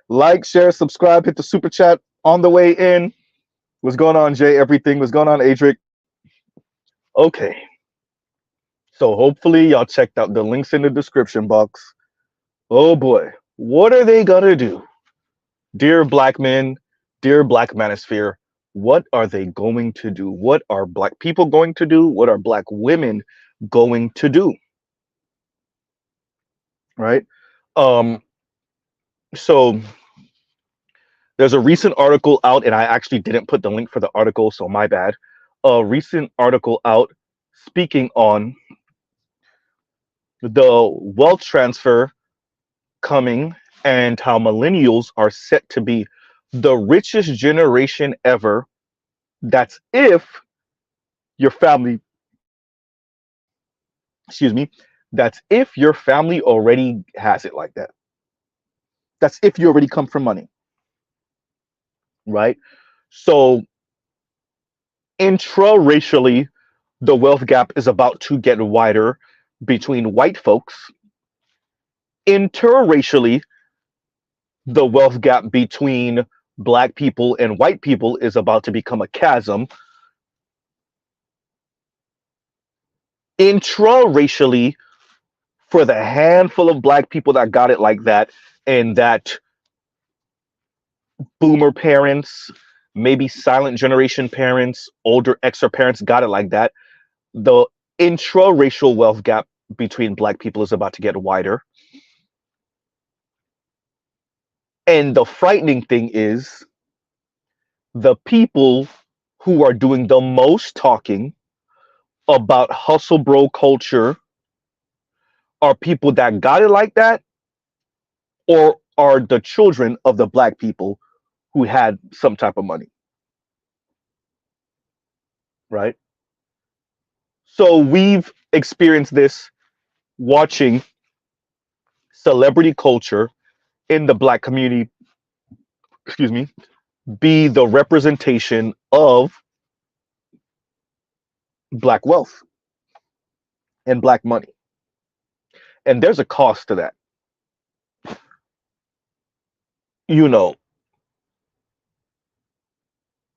Like, share, subscribe, hit the super chat on the way in. What's going on, Jay? Everything. What's going on, Adric? Okay. So hopefully y'all checked out the links in the description box. Oh boy. What are they gonna do? Dear black men, dear black manosphere, what are they going to do? What are black people going to do? What are black women going to do? Right? Um, so there's a recent article out, and I actually didn't put the link for the article, so my bad. A recent article out speaking on the wealth transfer coming and how millennials are set to be the richest generation ever. That's if your family, excuse me, that's if your family already has it like that. That's if you already come from money, right? So intra-racially, the wealth gap is about to get wider between white folks. Interracially, the wealth gap between black people and white people is about to become a chasm. Intra-racially, for the handful of black people that got it like that, and that boomer parents, maybe silent generation parents, older extra parents got it like that, the intra-racial wealth gap between black people is about to get wider. And the frightening thing is the people who are doing the most talking about hustle bro culture are people that got it like that, or are the children of the black people who had some type of money, right? So we've experienced this watching celebrity culture in the black community, excuse me, be the representation of black wealth and black money. And there's a cost to that. You know,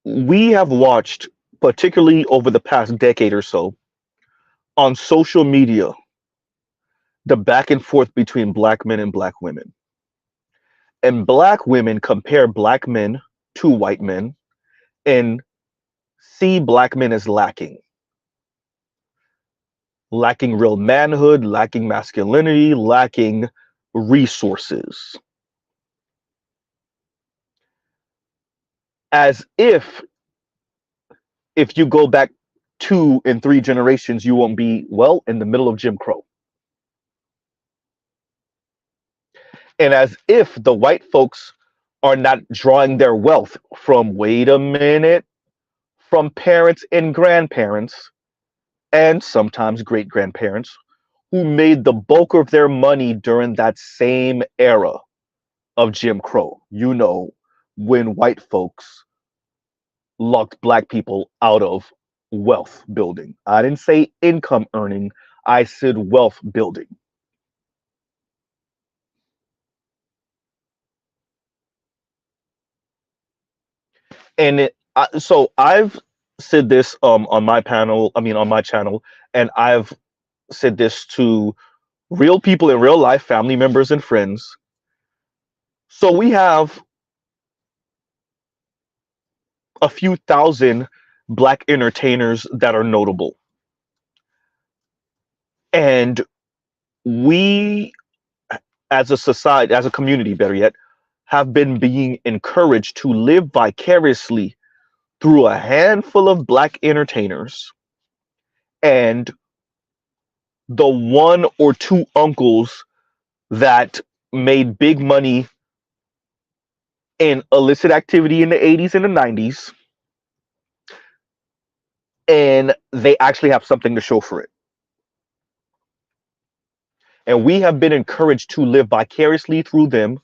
we have watched, particularly over the past decade or so, on social media, the back and forth between black men and black women. And black women compare black men to white men and see black men as lacking real manhood, lacking masculinity, lacking resources. As if you go back 2 and 3 generations, you won't be, well, in the middle of Jim Crow. And as if the white folks are not drawing their wealth from, wait a minute, from parents and grandparents, and sometimes great grandparents, who made the bulk of their money during that same era of Jim Crow. You know, when white folks locked black people out of wealth building. I didn't say income earning, I said wealth building. And so I've said this on my panel, on my channel, and I've said this to real people in real life, family members and friends. So we have a few thousand black entertainers that are notable. And we, as a society, as a community, better yet, have been being encouraged to live vicariously through a handful of black entertainers and the 1 or 2 uncles that made big money in illicit activity in the 80s and the 90s, and they actually have something to show for it. And we have been encouraged to live vicariously through them.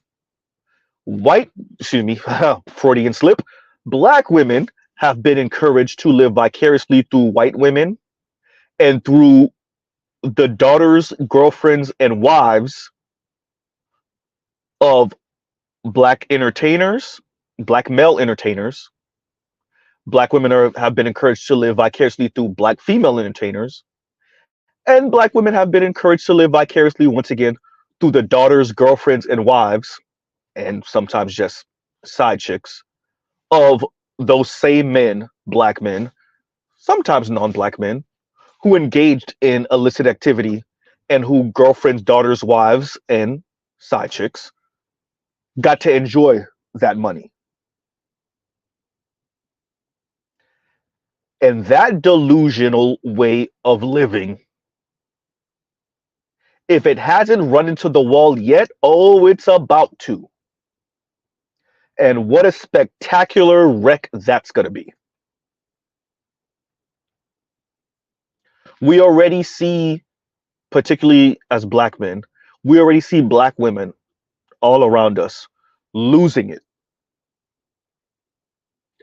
Freudian slip. Black women have been encouraged to live vicariously through white women and through the daughters, girlfriends, and wives of black entertainers, black male entertainers. Black women have been encouraged to live vicariously through black female entertainers. And black women have been encouraged to live vicariously, once again, through the daughters, girlfriends, and wives, and sometimes just side chicks, of those same men, black men, sometimes non black men, who engaged in illicit activity and who girlfriends, daughters, wives, and side chicks got to enjoy that money. And that delusional way of living, if it hasn't run into the wall yet, oh, it's about to. And what a spectacular wreck that's going to be. We already see, particularly as black men, we already see black women all around us losing it,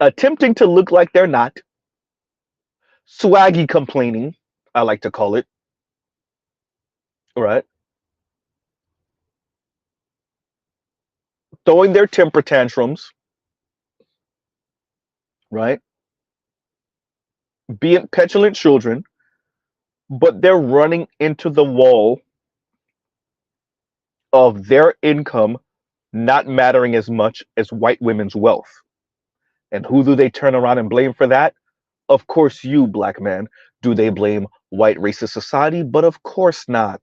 attempting to look like they're not, swaggy complaining, I like to call it, right? Throwing their temper tantrums, right? Being petulant children, but they're running into the wall of their income not mattering as much as white women's wealth. And who do they turn around and blame for that? Of course, you, black man. Do they blame white racist society? But of course not.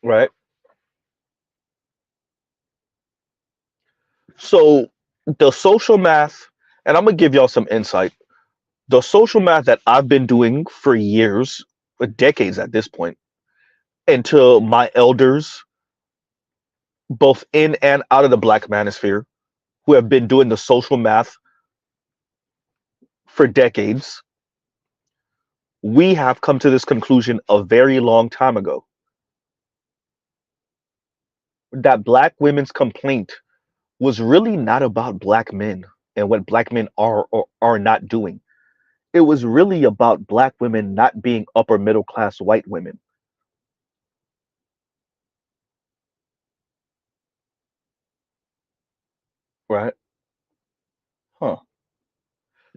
Right? So the social math, and I'm going to give y'all some insight. The social math that I've been doing for years, decades at this point, into my elders, both in and out of the black manosphere, who have been doing the social math for decades, we have come to this conclusion a very long time ago that black women's complaint was really not about black men and what black men are or are not doing. It was really about black women not being upper middle class white women. Right? Huh.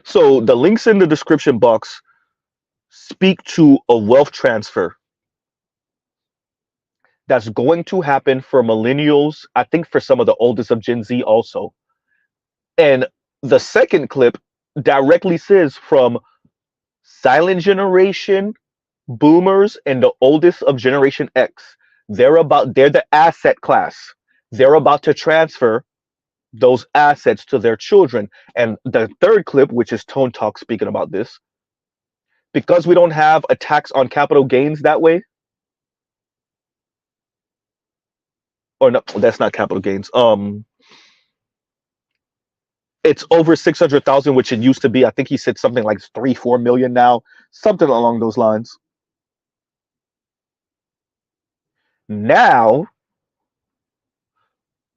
So the links in the description box speak to a wealth transfer that's going to happen for millennials, I think for some of the oldest of Gen Z also. And the second clip directly says from silent generation, boomers, and the oldest of Generation X. They're the asset class. They're about to transfer those assets to their children. And the third clip, which is Tone Talk speaking about this, because we don't have a tax on capital gains that way, or no, that's not capital gains. It's over 600,000, which it used to be. I think he said something like 3, 4 million now, something along those lines. Now,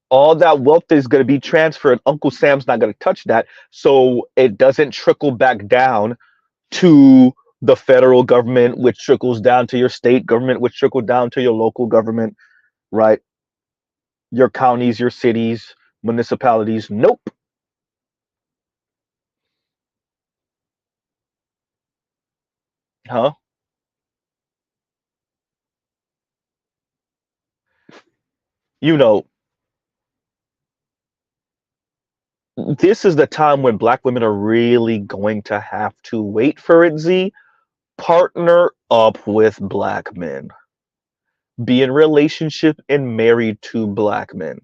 all that wealth is going to be transferred. Uncle Sam's not going to touch that. So it doesn't trickle back down to the federal government, which trickles down to your state government, which trickle down to your local government, right? Your counties, your cities, municipalities. Nope. Huh? You know, this is the time when black women are really going to have to wait for it, Z. Partner up with black men. Be in relationship and married to black men.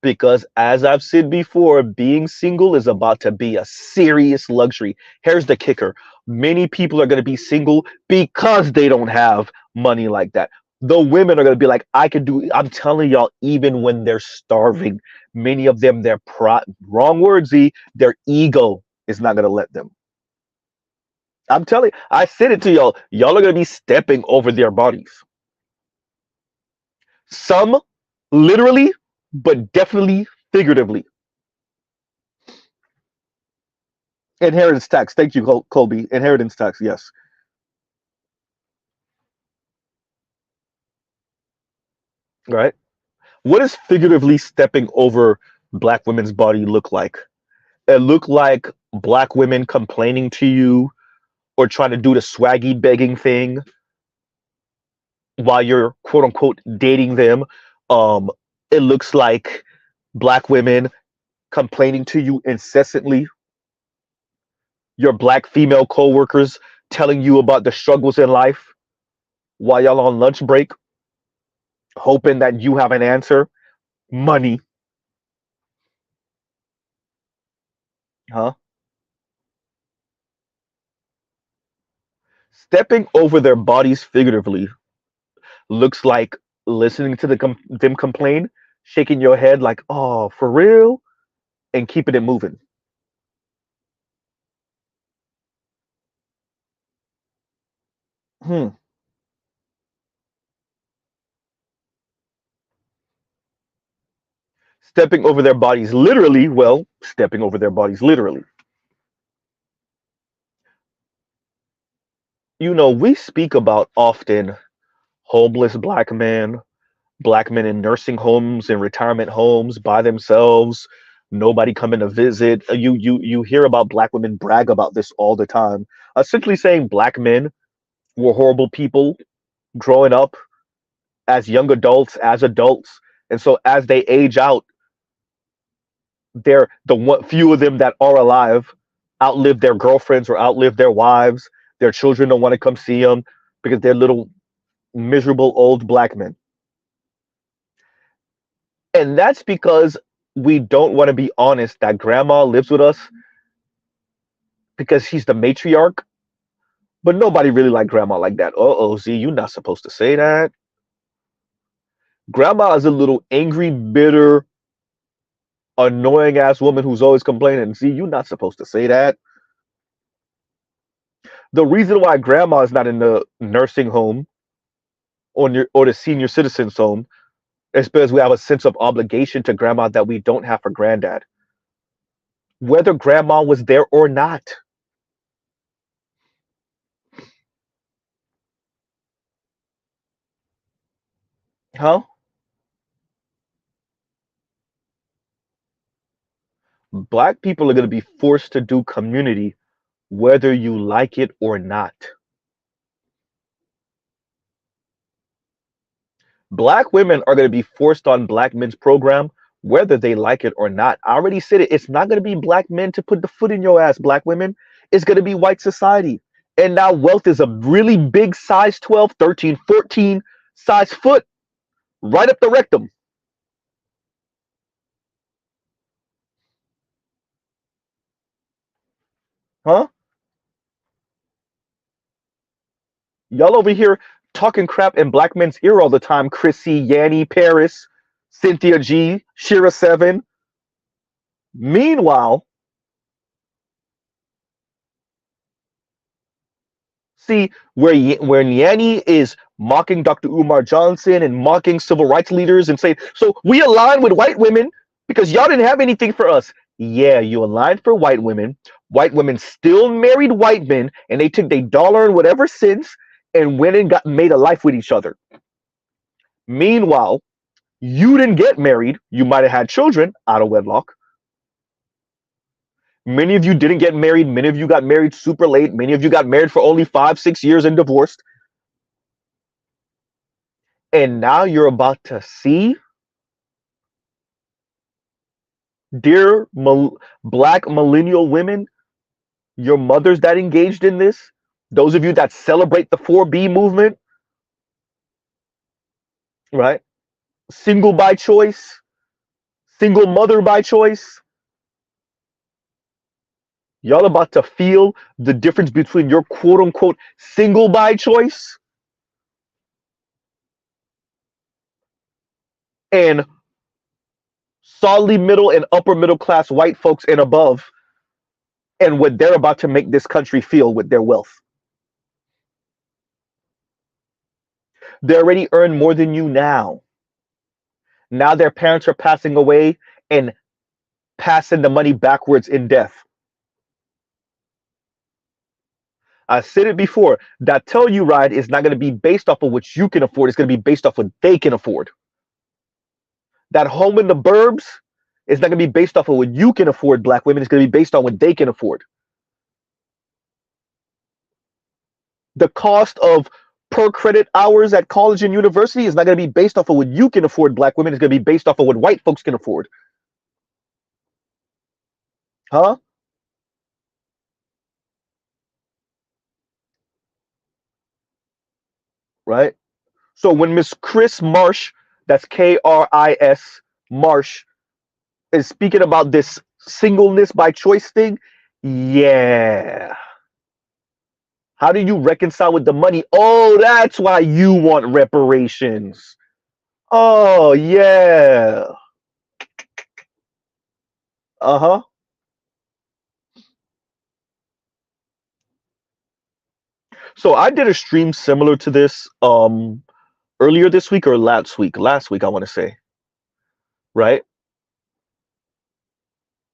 Because as I've said before, being single is about to be a serious luxury. Here's the kicker. Many people are going to be single because they don't have money like that. The women are going to be like, I can do, I'm telling y'all, even when they're starving, many of them, their wrong word, Z, their ego is not going to let them. I'm telling you, I said it to y'all. Y'all are going to be stepping over their bodies. Some literally, but definitely figuratively. Inheritance tax. Thank you, Colby. Inheritance tax. Yes. right? What does figuratively stepping over black women's body look like? It look like black women complaining to you or trying to do the swaggy begging thing while you're quote unquote dating them. Um, it looks like black women complaining to you incessantly, your black female coworkers telling you about the struggles in life while y'all on lunch break, hoping that you have an answer. Money, huh? Stepping over their bodies figuratively looks like listening to them complain, shaking your head like, "Oh, for real," and keeping it moving. Hmm. Stepping over their bodies literally, well, stepping over their bodies literally. We speak about often homeless black men in nursing homes and retirement homes by themselves, nobody coming to visit. You hear about black women brag about this all the time, essentially saying black men were horrible people growing up as young adults, as adults, and so as they age out, they're the one few of them that are alive outlive their girlfriends or outlive their wives. Their children don't want to come see them because they're little miserable old black men. And that's because we don't want to be honest that grandma lives with us because she's the matriarch, but nobody really like grandma like that. Uh-oh, Z, you're not supposed to say that. Grandma is a little angry, bitter, annoying ass woman who's always complaining. Z, you're not supposed to say that. The reason why grandma is not in the nursing home or the senior citizens home is because we have a sense of obligation to grandma that we don't have for granddad. Whether grandma was there or not. Huh? Black people are going to be forced to do community whether you like it or not. Black women are going to be forced on black men's program whether they like it or not. I already said it. It's not going to be black men to put the foot in your ass, black women. It's going to be white society. And now wealth is a really big size 12, 13, 14 size foot right up the rectum. Huh? Y'all over here talking crap in black men's ear all the time. Chrissy, Yanni, Paris, Cynthia G, Shira 7. Meanwhile, see where Yanni is mocking Dr. Umar Johnson and mocking civil rights leaders and saying, so we align with white women because y'all didn't have anything for us. Yeah, you aligned for white women. White women still married white men and they took their dollar and whatever cents and went and got made a life with each other. Meanwhile, you didn't get married. You might have had children out of wedlock. Many of you didn't get married. Many of you got married super late. Many of you got married for only 5, 6 years and divorced. And now you're about to see, dear black millennial women, your mothers that engaged in this, those of you that celebrate the 4B movement, right? Single by choice, single mother by choice, y'all about to feel the difference between your quote unquote single by choice and solidly middle and upper middle class white folks and above, and what they're about to make this country feel with their wealth. They already earn more than you now. Now their parents are passing away and passing the money backwards in death. I said it before. That Tell You ride is not going to be based off of what you can afford. It's going to be based off what they can afford. That home in the burbs is not going to be based off of what you can afford, black women. It's going to be based on what they can afford. The cost of per credit hours at college and university is not going to be based off of what you can afford, black women. It's going to be based off of what white folks can afford. Huh? Right? So when Miss Chris Marsh, that's Kris Marsh, is speaking about this singleness by choice thing, yeah. How do you reconcile with the money? Oh, that's why you want reparations. Oh, yeah. Uh-huh. So I did a stream similar to this earlier this week or last week. Last week, I want to say, right?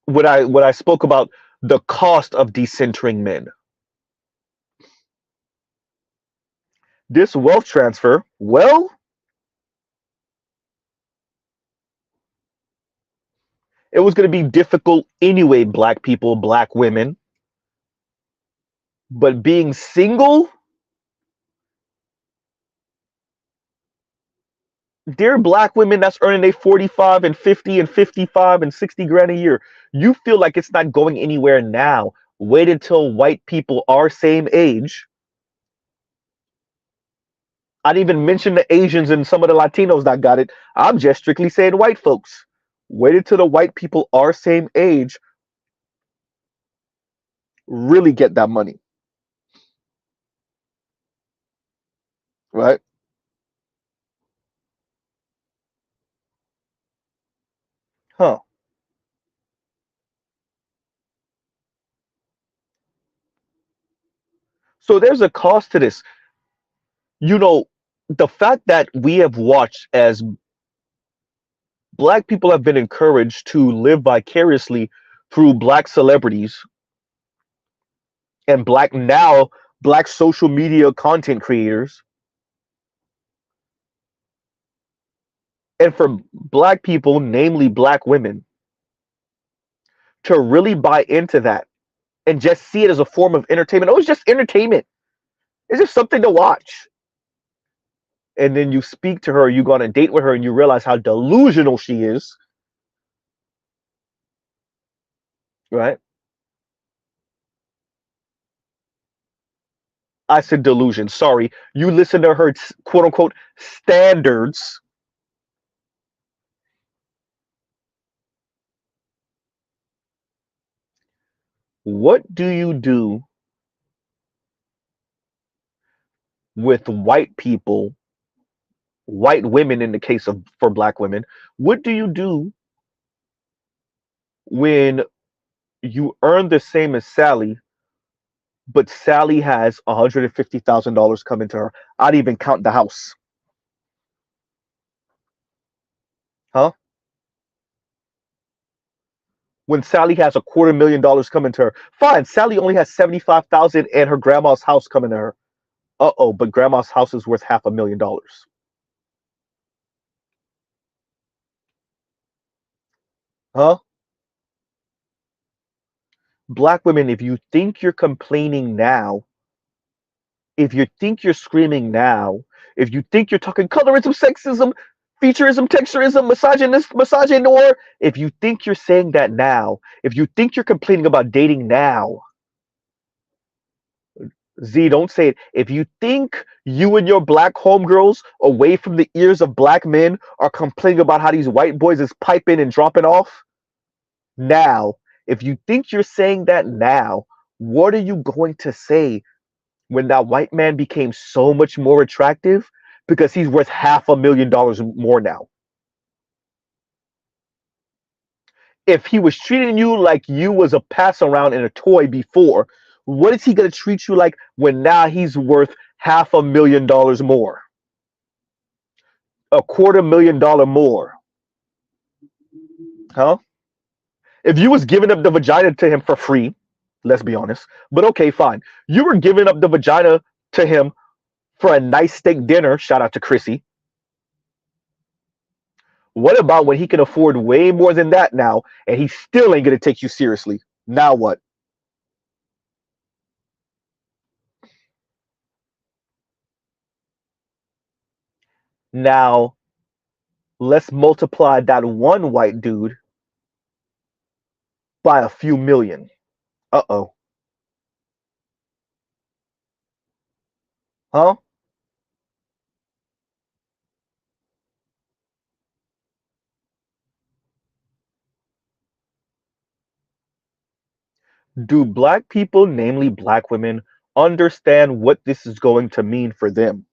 What I spoke about the cost of decentering men. This wealth transfer, well, it was going to be difficult anyway, black people, black women. But being single, dear black women that's earning a 45 and 50 and 55 and 60 grand a year, you feel like it's not going anywhere now. Wait until white people our same age. I didn't even mention the Asians and some of the Latinos that got it. I'm just strictly saying white folks. Wait until the white people our same age really get that money. Right? Huh. So there's a cost to this. You know, the fact that we have watched as black people have been encouraged to live vicariously through black celebrities and black social media content creators, and for black people, namely black women, to really buy into that and just see it as a form of entertainment. Oh, it's just entertainment. It's just something to watch. And then you speak to her, you go on a date with her, and you realize how delusional she is. Right? I said delusion. Sorry. You listen to her quote unquote standards. What do you do with white people, white women in the case of for black women? What do you do when you earn the same as Sally, but Sally has $150,000 coming to her? I'd even count the house. Huh? When Sally has $250,000 coming to her, fine. Sally only has 75,000 and her grandma's house coming to her. Uh-oh, but grandma's house is worth $500,000. Huh? Black women, if you think you're complaining now, if you think you're screaming now, if you think you're talking colorism, sexism, featureism, texturism, misogynist, misogynoir, if you think you're saying that now, if you think you're complaining about dating now, Z, don't say it. If you think you and your black homegirls away from the ears of black men are complaining about how these white boys is piping and dropping off, now, if you think you're saying that now, what are you going to say when that white man became so much more attractive because he's worth $500,000 more now? If he was treating you like you was a pass around and a toy before, what is he going to treat you like when now he's worth $500,000 more? $250,000 more? Huh? If you was giving up the vagina to him for free, let's be honest, but okay, fine. You were giving up the vagina to him for a nice steak dinner, shout out to Chrissy. What about when he can afford way more than that now, and he still ain't gonna take you seriously? Now what? Now let's multiply that one white dude by a few million. Uh-oh. Huh? Do black people, namely black women, understand what this is going to mean for them?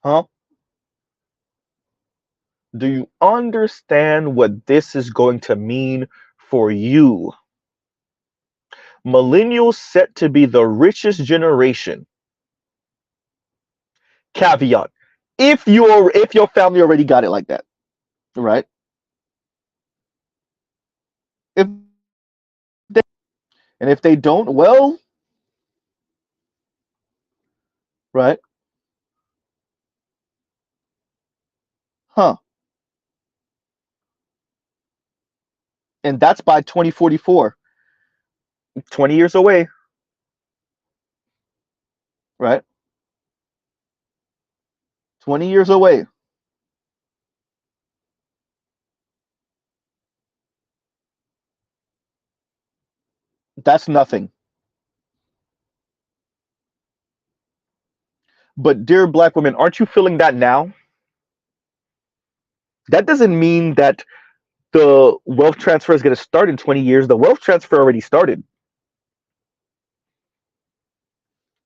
Huh? Do you understand what this is going to mean for you? Millennials set to be the richest generation. Caveat: if your family already got it like that, right? If they, and if they don't, well, right? Huh? And that's by 2044, 20 years away, right? 20 years away. That's nothing. But dear black women, aren't you feeling that now? That doesn't mean that the wealth transfer is going to start in 20 years. The wealth transfer already started,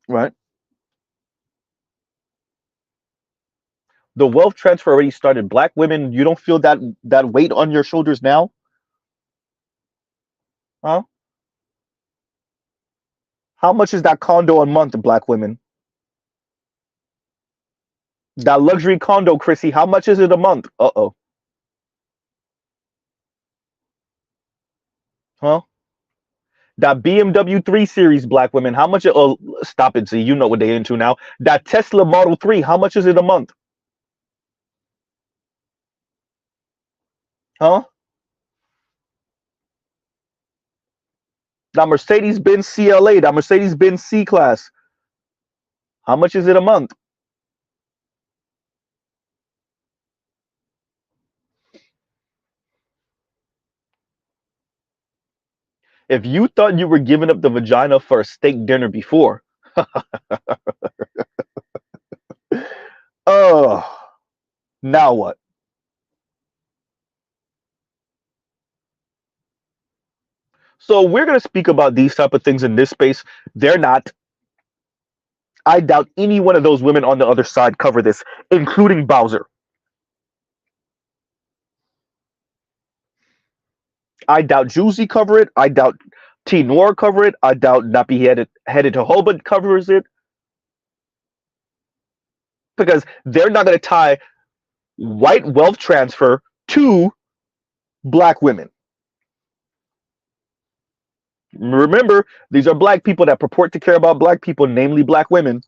right? The wealth transfer already started. Black women, you don't feel that weight on your shoulders now, huh? How much is that condo a month, black women? That luxury condo, Chrissy, how much is it a month? Uh-oh. Huh? That BMW 3 Series, black women, how much? Oh, stop it, Z. You know what they're into now. That Tesla Model 3, how much is it a month? Huh? That Mercedes-Benz CLA, that Mercedes-Benz C-Class, how much is it a month? If you thought you were giving up the vagina for a steak dinner before, oh, now what? So we're going to speak about these type of things in this space. They're not. I doubt any one of those women on the other side cover this, including Bowser. I doubt Juicy cover it. I doubt T Noir cover it. I doubt Nappy Headed to Hobart covers it, because they're not going to tie white wealth transfer to black women. Remember, these are black people that purport to care about black people, namely black women.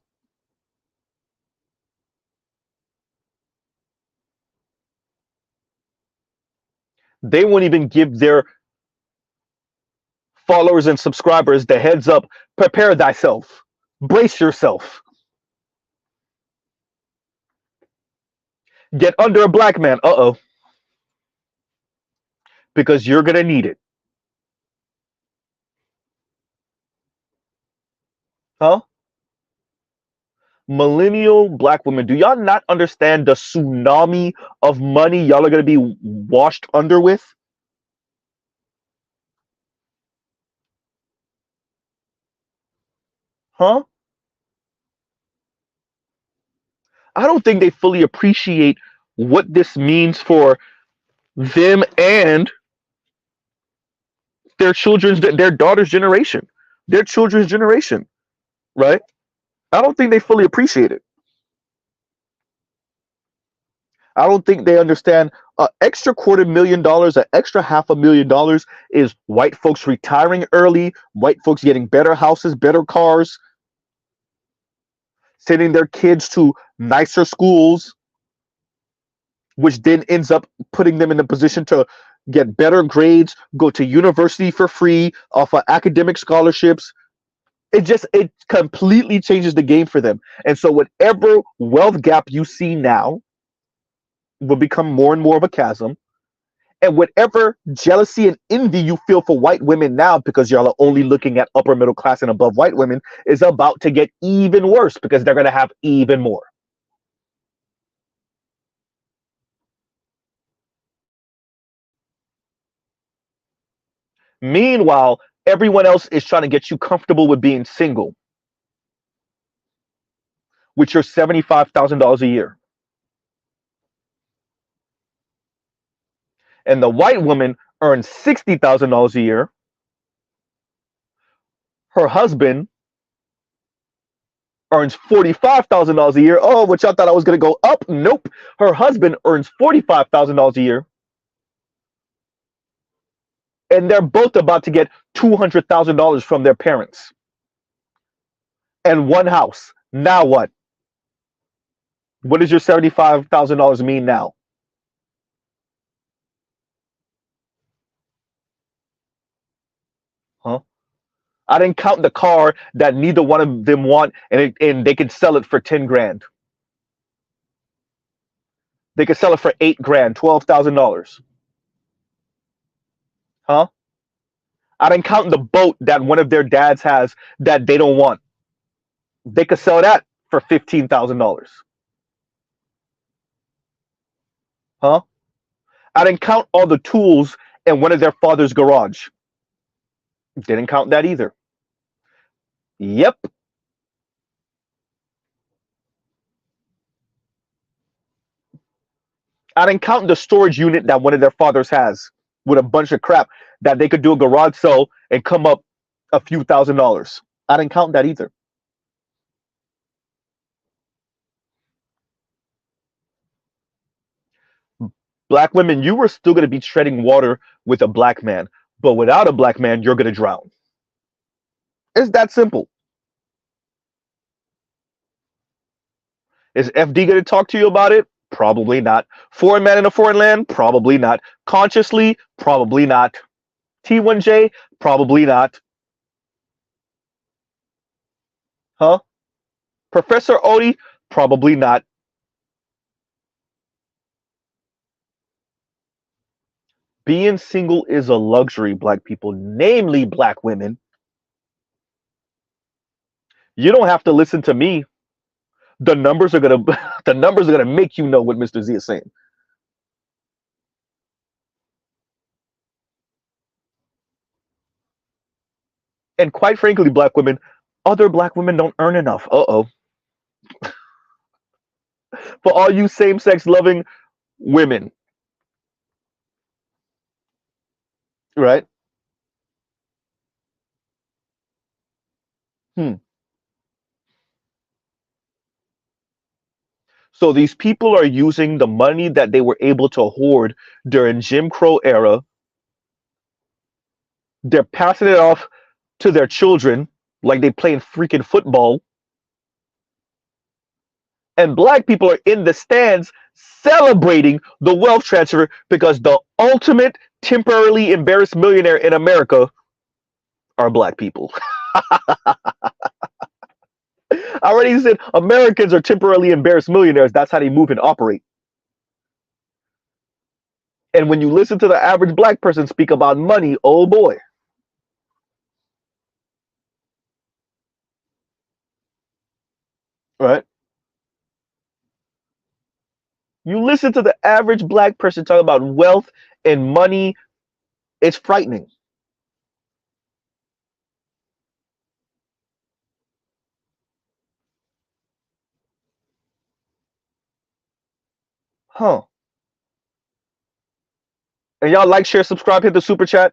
They won't even give their followers and subscribers the heads up. Prepare thyself. Brace yourself. Get under a black man. Uh-oh. Because you're going to need it. Huh? Millennial black women, do y'all not understand the tsunami of money y'all are going to be washed under with? Huh? I don't think they fully appreciate what this means for them and their daughter's generation, their children's generation, right? I don't think they fully appreciate it. I don't think they understand an extra $250,000, an extra $500,000 is white folks retiring early, white folks getting better houses, better cars, sending their kids to nicer schools, which then ends up putting them in a position to get better grades, go to university for free, offer academic scholarships. It completely changes the game for them. And so whatever wealth gap you see now will become more and more of a chasm. And whatever jealousy and envy you feel for white women now, because y'all are only looking at upper middle class and above white women, is about to get even worse because they're going to have even more. Meanwhile, everyone else is trying to get you comfortable with being single with your $75,000 a year. And the white woman earns $60,000 a year. Her husband earns $45,000 a year. Oh, which I thought I was going to go up. Nope. Her husband earns $45,000 a year. And they're both about to get $200,000 from their parents. And one house. Now what? What does your $75,000 mean now? Huh? I didn't count the car that neither one of them want, and they could sell it for 10 grand. They could sell it for 8 grand, $12,000. Huh? I didn't count the boat that one of their dads has that they don't want. They could sell that for $15,000. Huh? I didn't count all the tools in one of their father's garage. Didn't count that either. Yep. I didn't count the storage unit that one of their fathers has with a bunch of crap that they could do a garage sale and come up a few $1,000s. I didn't count that either. Black women, you were still going to be treading water with a black man, but without a black man, you're going to drown. It's that simple. Is FD going to talk to you about it? Probably not. Foreign man in a foreign land? Probably not. Consciously? Probably not. T1J? Probably not. Huh? Professor Odie? Probably not. Being single is a luxury, black people, namely black women. You don't have to listen to me. The numbers are gonna the numbers are gonna make you know what Mr. Z is saying. And quite frankly, black women, other black women don't earn enough. Uh-oh. For all you same-sex loving women, right? Hmm. So these people are using the money that they were able to hoard during Jim Crow era. They're passing it off to their children like they playing freaking football. And black people are in the stands celebrating the wealth transfer because the ultimate temporarily embarrassed millionaire in America are black people. I already said Americans are temporarily embarrassed millionaires. That's how they move and operate. And when you listen to the average black person speak about money, oh boy. Right? You listen to the average black person talk about wealth and money, it's frightening. Huh. And y'all like, share, subscribe, hit the super chat.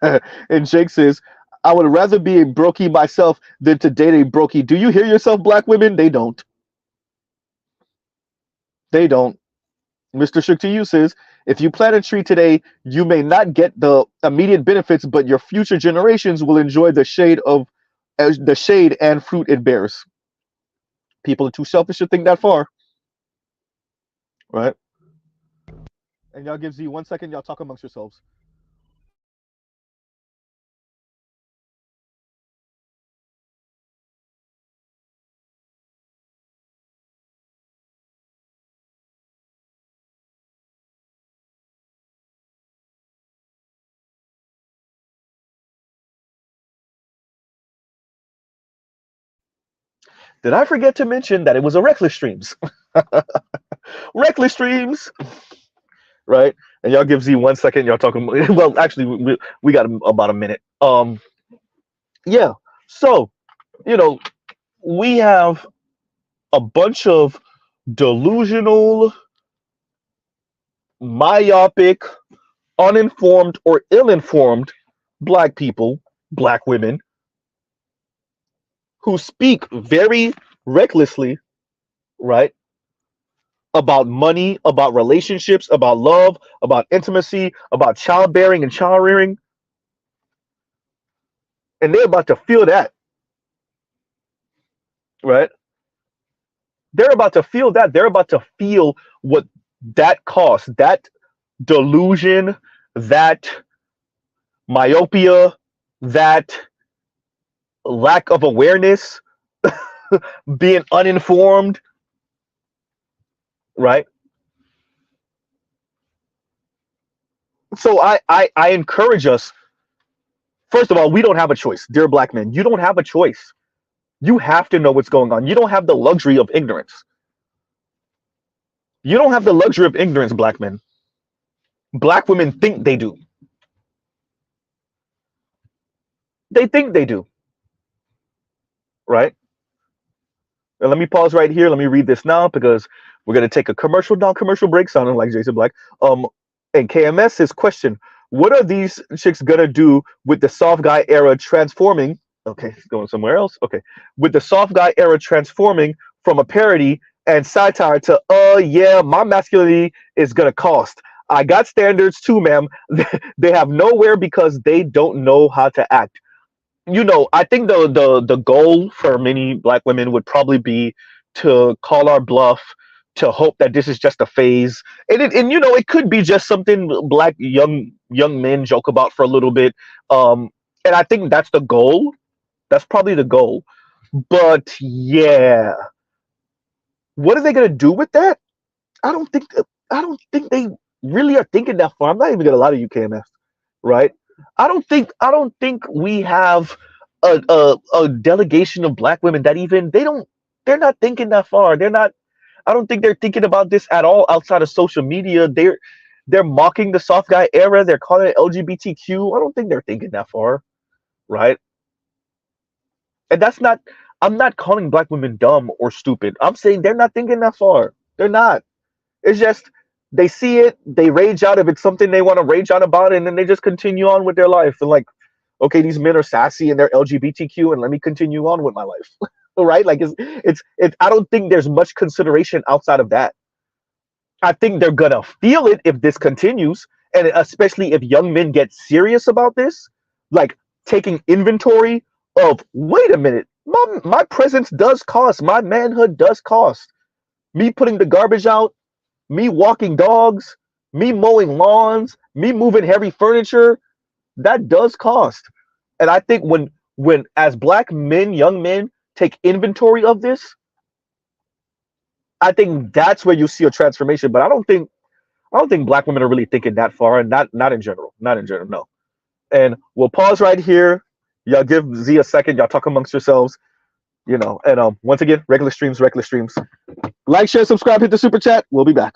And Jake says, I would rather be a brokey myself than to date a brokey. Do you hear yourself, black women? They don't. They don't. Mr. Shook to you says, if you plant a tree today, you may not get the immediate benefits, but your future generations will enjoy the shade and fruit it bears. People are too selfish to think that far, right? And y'all give Z 1 second. Y'all talk amongst yourselves. Did I forget to mention that it was a reckless streams? Reckless streams, right? And y'all give Z 1 second. Y'all talking. Well, actually, we got about a minute. Yeah. So you know, we have a bunch of delusional, myopic, uninformed, or ill-informed black people, black women, who speak very recklessly, right? About money, about relationships, about love, about intimacy, about childbearing and child rearing, and they're about to feel that, right? They're about to feel that. They're about to feel what that costs, that delusion, that myopia, that lack of awareness, being uninformed, right? So I encourage us. First of all, we don't have a choice, dear black men. You don't have a choice. You have to know what's going on. You don't have the luxury of ignorance. You don't have the luxury of ignorance, black men. Black women think they do. They think they do, right? And let me pause right here. Let me read this now because we're gonna take a commercial break, sounding like Jason Black. And KMS his question: what are these chicks gonna do with the soft guy era transforming? Okay, going somewhere else. Okay, with the soft guy era transforming from a parody and satire to, yeah, my masculinity is gonna cost. I got standards too, ma'am. They have nowhere because they don't know how to act. I think the goal for many black women would probably be to call our bluff, to hope that this is just a phase, and it could be just something black young men joke about for a little bit, and I think that's the goal. That's probably the goal. But yeah, what are they gonna do with that? I don't think I don't think they really are thinking that far. I'm not even gonna lie to you, KMS, right? I don't think we have a delegation of black women that even they're not thinking that far. They're not. I don't think they're thinking about this at all outside of social media. They're mocking the soft guy era. They're calling it LGBTQ. I don't think they're thinking that far, right? And that's not. I'm not calling black women dumb or stupid. I'm saying they're not thinking that far. They're not. It's just they see it, they rage out if it's something they want to rage out about, and then they just continue on with their life. And like, okay, these men are sassy and they're LGBTQ, and let me continue on with my life, right? Like, it's. I don't think there's much consideration outside of that. I think they're gonna feel it if this continues, and especially if young men get serious about this, like taking inventory of, wait a minute, my presence does cost, my manhood does cost. Me putting the garbage out, me walking dogs, me mowing lawns, me moving heavy furniture, that does cost. And I think when as black men, young men take inventory of this, I think that's where you see a transformation. But I don't think black women are really thinking that far, and not in general. Not in general, no. And we'll pause right here. Y'all give Z a second. Y'all talk amongst yourselves, And once again, regular streams, regular streams. Like, share, subscribe, hit the super chat. We'll be back.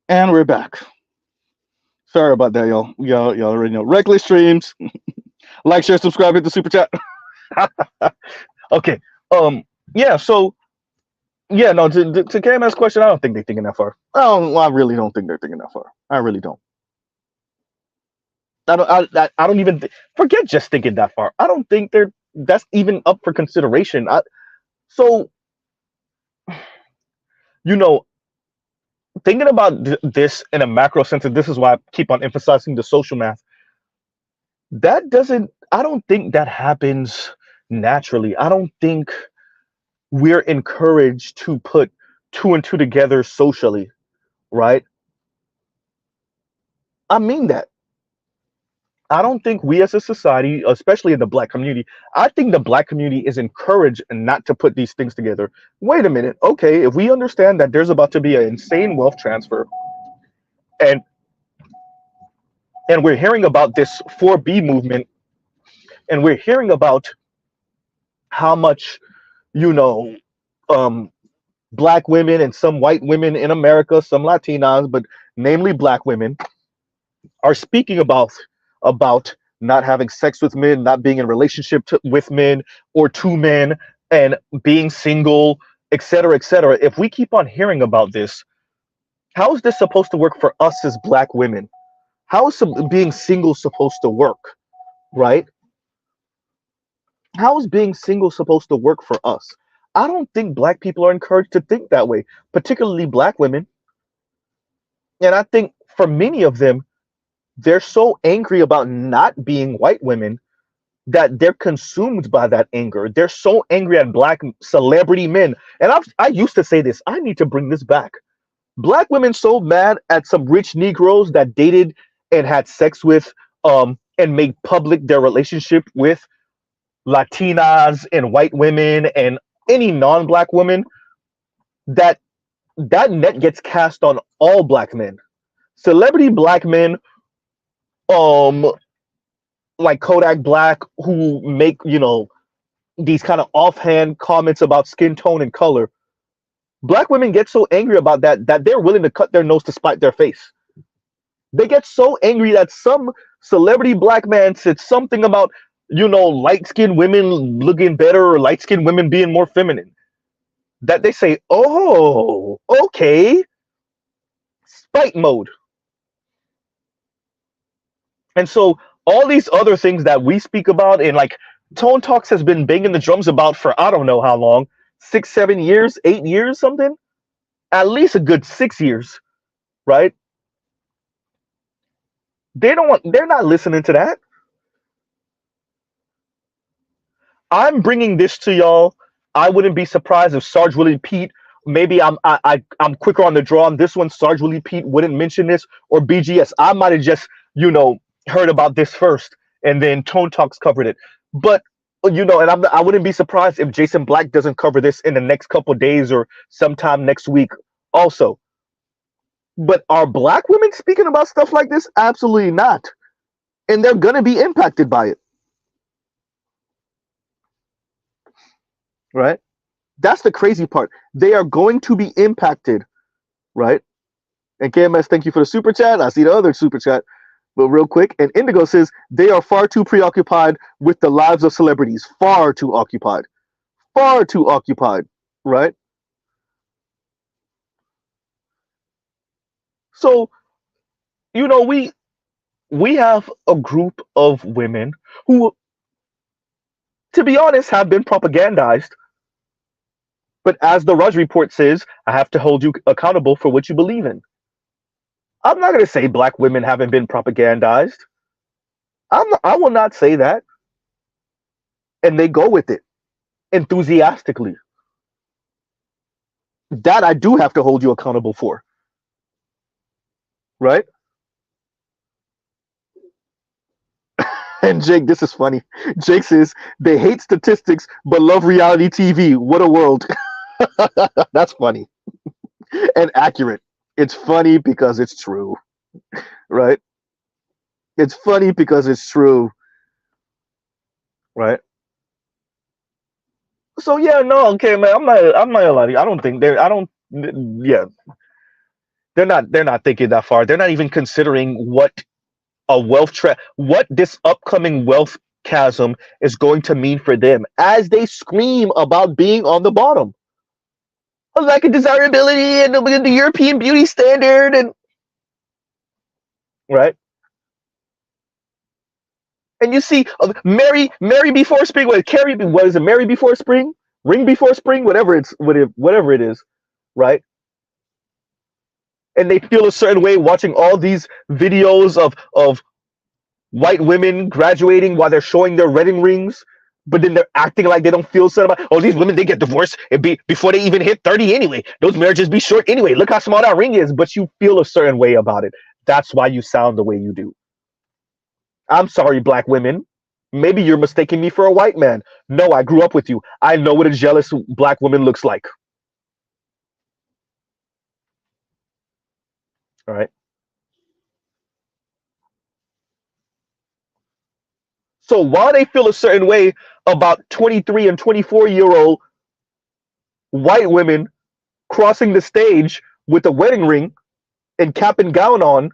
And we're back. Sorry about that, y'all. Y'all already know. Reckless streams. Like, share, subscribe, hit the super chat. Okay. Yeah. So yeah. No. To KMS question, I don't think they're thinking that far. I really don't think they're thinking that far. I really don't. I don't. I don't even forget just thinking that far. I don't think they're that's even up for consideration. So you know, thinking about this in a macro sense, and this is why I keep on emphasizing the social math. That doesn't. I don't think that happens naturally. I don't think we're encouraged to put two and two together socially, right? I mean that. I don't think we as a society, especially in the black community, I think the black community is encouraged not to put these things together. Wait a minute. Okay, if we understand that there's about to be an insane wealth transfer and we're hearing about this 4B movement and we're hearing about how much, you know, um black women and some white women in America, some Latinas, but namely black women are speaking about not having sex with men, not being in relationship with men or to men, and being single, etc., etc. If we keep on hearing about this, how is this supposed to work for us as black women? How is being single supposed to work, right? How is being single supposed to work for us? I don't think black people are encouraged to think that way, particularly black women. And I think for many of them, they're so angry about not being white women that they're consumed by that anger. They're so angry at black celebrity men. And I used to say this, I need to bring this back. Black women so mad at some rich Negroes that dated and had sex with and made public their relationship with Latinas and white women and any non-black woman that that net gets cast on all black men. Celebrity black men, um, like Kodak Black, who make these kind of offhand comments about skin tone and color. Black women get so angry about that they're willing to cut their nose to spite their face. They get so angry that some celebrity black man said something about light skinned women looking better or light skinned women being more feminine. That they say, oh, okay, spite mode. And so all these other things that we speak about and like Tone Talks has been banging the drums about for I don't know how long, 6, 7 years, 8 years, something, at least a good 6 years, right? They're not listening to that. I'm bringing this to y'all. I wouldn't be surprised if Sarge Willie Pete, maybe I'm quicker on the draw on this one. Sarge Willie Pete wouldn't mention this, or BGS. I might have just, heard about this first and then Tone Talks covered it. But and I wouldn't be surprised if Jason Black doesn't cover this in the next couple days or sometime next week also. But are black women speaking about stuff like this? Absolutely not. And they're going to be impacted by it. Right? That's the crazy part. They are going to be impacted. Right? And KMS, thank you for the super chat. I see the other super chat. But real quick, and Indigo says they are far too preoccupied with the lives of celebrities. Far too occupied. Far too occupied. Right? So, we have a group of women who, to be honest, have been propagandized. But as the Rudge report says, I have to hold you accountable for what you believe in. I'm not going to say black women haven't been propagandized. I will not say that. And they go with it enthusiastically. That I do have to hold you accountable for. Right? And Jake, this is funny. Jake says they hate statistics but love reality TV. What a world. That's funny and accurate. It's funny because it's true. Right? It's funny because it's true. Right? So yeah, no, okay, man. I'm not gonna lie to you. I don't think they're. I don't. Yeah, They're not thinking that far. They're not even considering what this upcoming wealth chasm is going to mean for them as they scream about being on the bottom. A lack of desirability and the European beauty standard and right. And you see, Mary before spring, what is it? Mary before spring, ring before spring, whatever it is, right? And they feel a certain way watching all these videos of white women graduating while they're showing their wedding rings, but then they're acting like they don't feel certain about. Oh, these women they get divorced before they even hit 30 anyway. Those marriages be short anyway. Look how small that ring is, but you feel a certain way about it. That's why you sound the way you do. I'm sorry, black women. Maybe you're mistaking me for a white man. No, I grew up with you. I know what a jealous black woman looks like. All right. So while they feel a certain way about 23 and 24-year-old white women crossing the stage with a wedding ring and cap and gown on,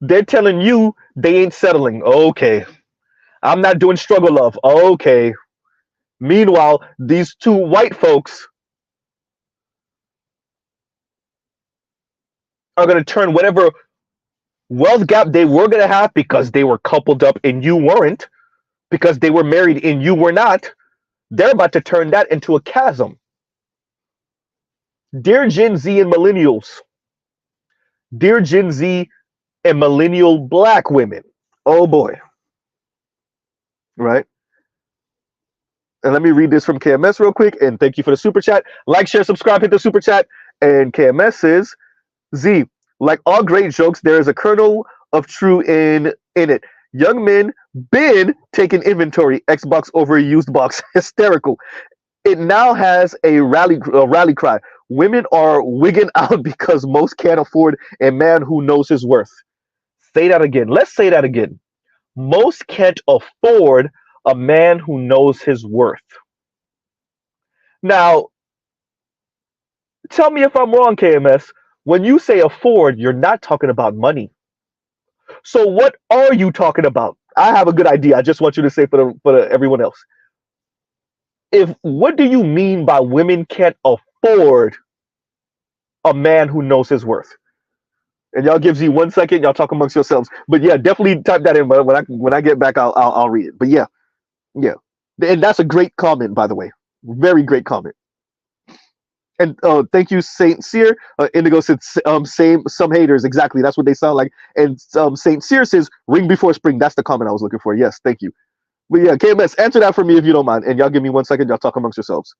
they're telling you they ain't settling. Okay. I'm not doing struggle love. Okay. Meanwhile, these two white folks are going to turn whatever wealth gap they were going to have because they were coupled up and you weren't, because they were married and you were not, they're about to turn that into a chasm. Dear Gen Z and millennials, dear Gen Z and millennial black women, oh boy, right? And let me read this from KMS real quick. And thank you for the super chat. Like, share, subscribe, hit the super chat. And KMS says, Z, like all great jokes, there is a kernel of true in it. Young men been taking inventory. Xbox over a used box. Hysterical. It now has a rally cry. Women are wigging out because most can't afford a man who knows his worth. Say that again. Let's say that again. Most can't afford a man who knows his worth. Now, tell me if I'm wrong, KMS. When you say afford, you're not talking about money. So what are you talking about? I have a good idea. I just want you to say for everyone else. If what do you mean by women can't afford a man who knows his worth? And y'all gives you 1 second. Y'all talk amongst yourselves. But yeah, definitely type that in. But when I get back, I'll read it. But yeah, yeah, and that's a great comment, by the way. Very great comment. And thank you, Saint Cyr. Indigo said, same, some haters. Exactly. That's what they sound like. And Saint Cyr says, ring before spring. That's the comment I was looking for. Yes, thank you. But yeah, KMS, answer that for me if you don't mind. And y'all give me 1 second. Y'all talk amongst yourselves.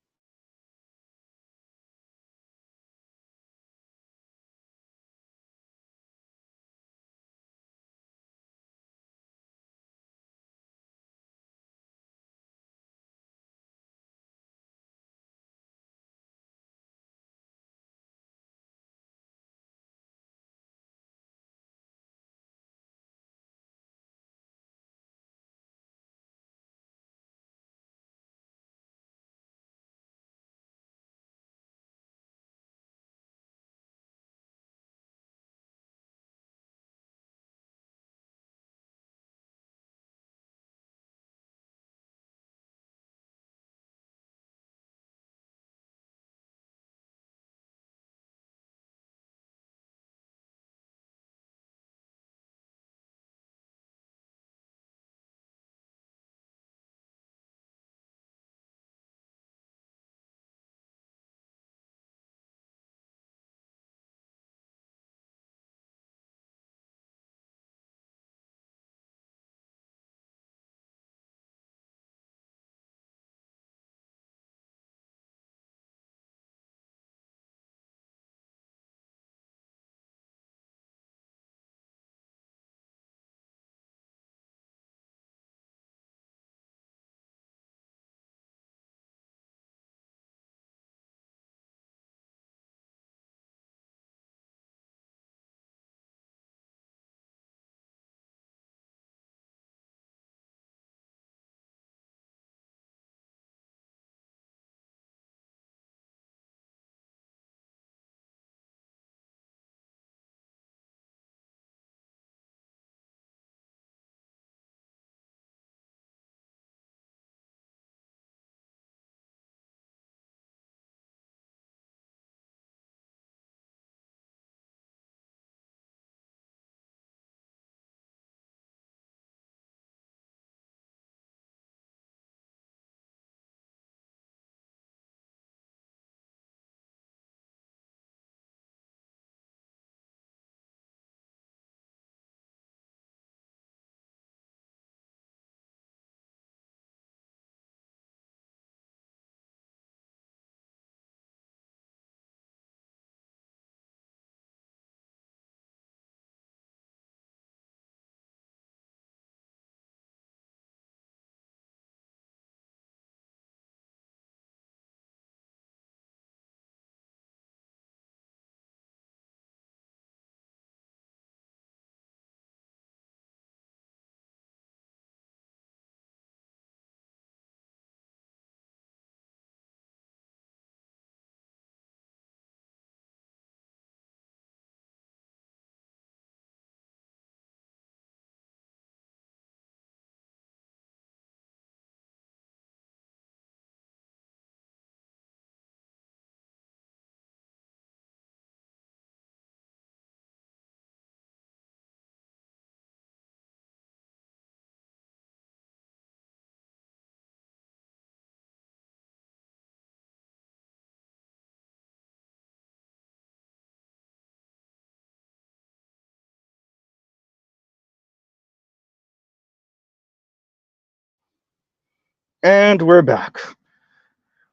And we're back.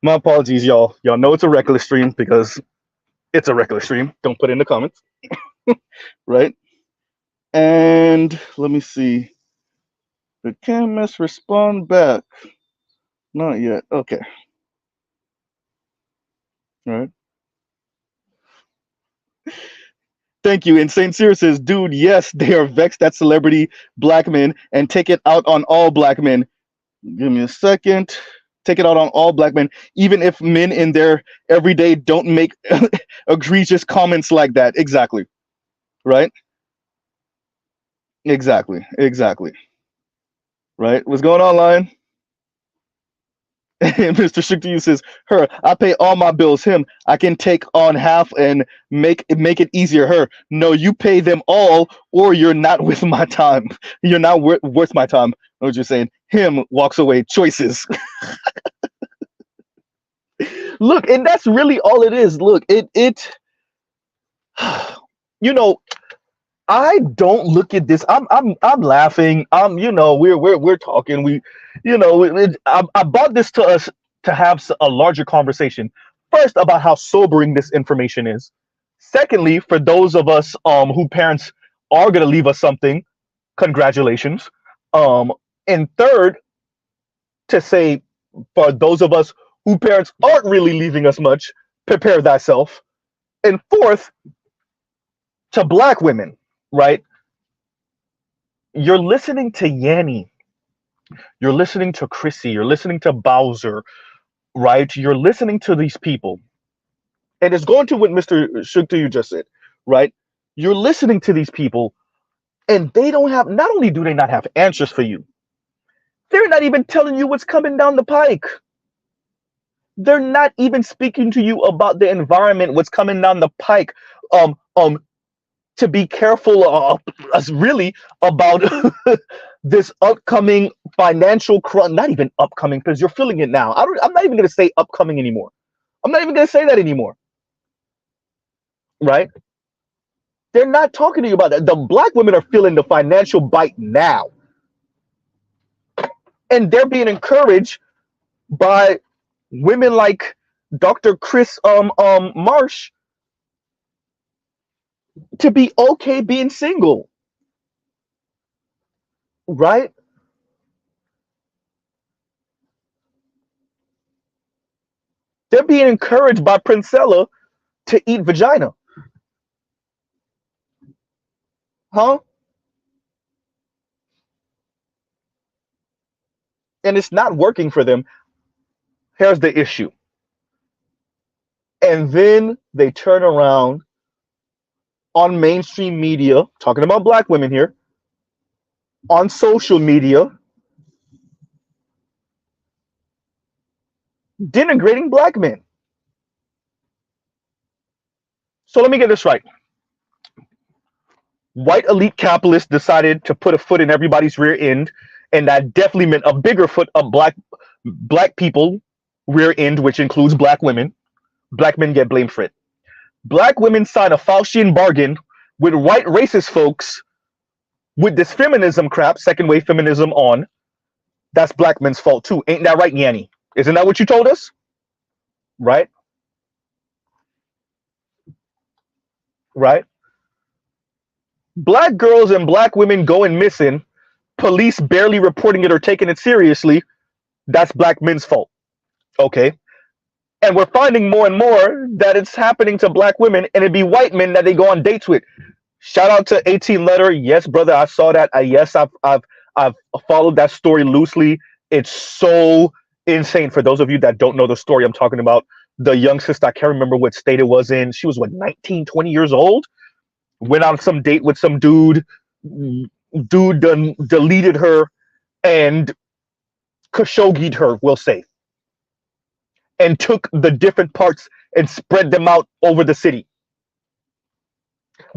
My apologies, y'all. Y'all know it's a reckless stream because it's a reckless stream. Don't put it in the comments, right? And let me see. Did Camus respond back? Not yet. Okay. All right. Thank you. And St. Cyr says, dude, yes, they are vexed at celebrity black men and take it out on all black men. Give me a second. Take it out on all black men, even if men in their everyday don't make egregious comments like that. Exactly. Right? Exactly. Exactly. Right? What's going on, Lion? And Mr. Shukti says, her, I pay all my bills. Him, I can take on half and make it easier. Her, no, you pay them all, or you're not with my time. You're not worth my time. What you're saying? Him walks away. Choices. Look, and that's really all it is. Look, you know, I don't look at this. I'm laughing. We're talking. I brought this to us to have a larger conversation. First, about how sobering this information is. Secondly, for those of us who parents are gonna leave us something, congratulations. Um, and third, to say for those of us who parents aren't really leaving us much, prepare thyself. And fourth, to black women, right? You're listening to Yanni, you're listening to Chrissy, you're listening to Bowser, right? You're listening to these people. And it's going to what Mr. Shukta you just said, right? You're listening to these people, and they don't have, not only do they not have answers for you, they're not even telling you what's coming down the pike. They're not even speaking to you about the environment, what's coming down the pike. Um, um, to be careful really about this upcoming financial crunch. Not even upcoming, because you're feeling it now. I'm not even going to say upcoming anymore. I'm not even going to say that anymore. Right? They're not talking to you about that. The black women are feeling the financial bite now, and they're being encouraged by women like Dr. Chris Marsh to be okay being single. Right? They're being encouraged by Princella to eat vagina. Huh? And it's not working for them. Here's the issue. And then they turn around on mainstream media, talking about black women here, on social media, denigrating black men. So let me get this right. White elite capitalists decided to put a foot in everybody's rear end, and that definitely meant a bigger foot of black people rear end, which includes black women. Black men get blamed for it. Black women sign a Faustian bargain with white racist folks with this feminism crap, second wave feminism on. That's black men's fault too. Ain't that right, Yanni? Isn't that what you told us? Right? Right? Black girls and black women going missing, police barely reporting it or taking it seriously. That's black men's fault. Okay. And we're finding more and more that it's happening to black women, and it'd be white men that they go on dates with. Shout out to 18 Letter. Yes, brother, I saw that. Yes, I've followed that story loosely. It's so insane. For those of you that don't know the story I'm talking about, the young sister, I can't remember what state it was in. She was what, 19, 20 years old? Went on some date with some dude. Dude deleted her and Khashoggi'd her, we'll say, and took the different parts and spread them out over the city.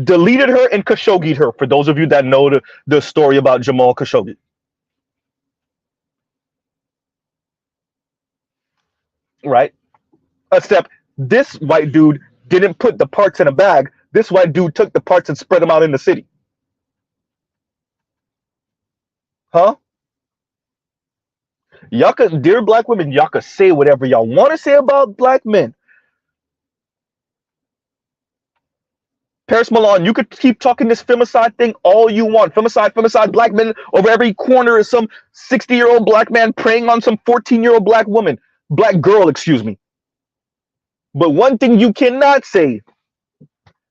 Deleted her and Khashoggi'd her, for those of you that know the story about Jamal Khashoggi. Right? Except this white dude didn't put the parts in a bag. This white dude took the parts and spread them out in the city. Huh? Y'all could, dear black women, y'all could say whatever y'all want to say about black men. Paris Milan, you could keep talking this femicide thing all you want. Femicide, femicide, black men. Over every corner is some 60-year-old black man preying on some 14-year-old black woman. Black girl, excuse me. But one thing you cannot say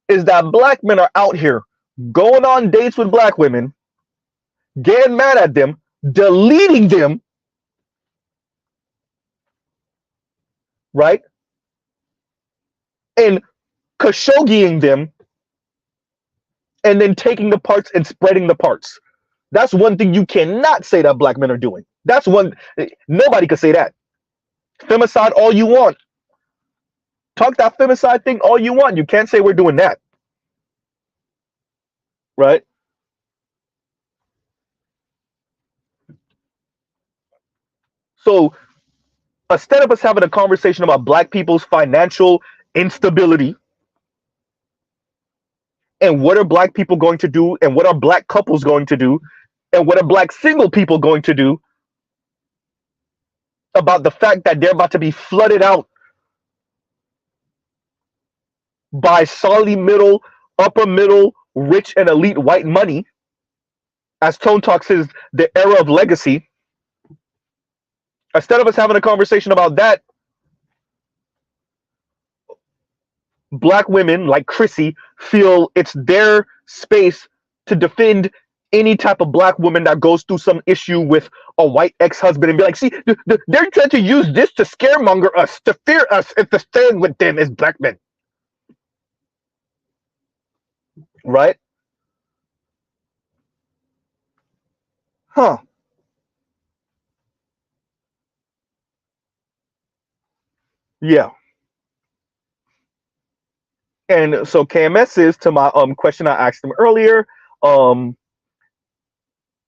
is that black men are out here going on dates with black women, getting mad at them, deleting them, right? And Khashoggiing them, and then taking the parts and spreading the parts. That's one thing you cannot say that black men are doing. That's one, nobody could say that. Femicide all you want. Talk that femicide thing all you want. You can't say we're doing that. Right? So instead of us having a conversation about black people's financial instability and what are black people going to do and what are black couples going to do and what are black single people going to do about the fact that they're about to be flooded out by solidly middle, upper middle, rich and elite white money, as Tone Talk says, the era of legacy. Instead of us having a conversation about that, black women like Chrissy feel it's their space to defend any type of black woman that goes through some issue with a white ex-husband and be like, see, they're trying to use this to scaremonger us, to fear us, and to stand with them as black men. Right? Huh. Yeah. And so KMS says to my question I asked him earlier, um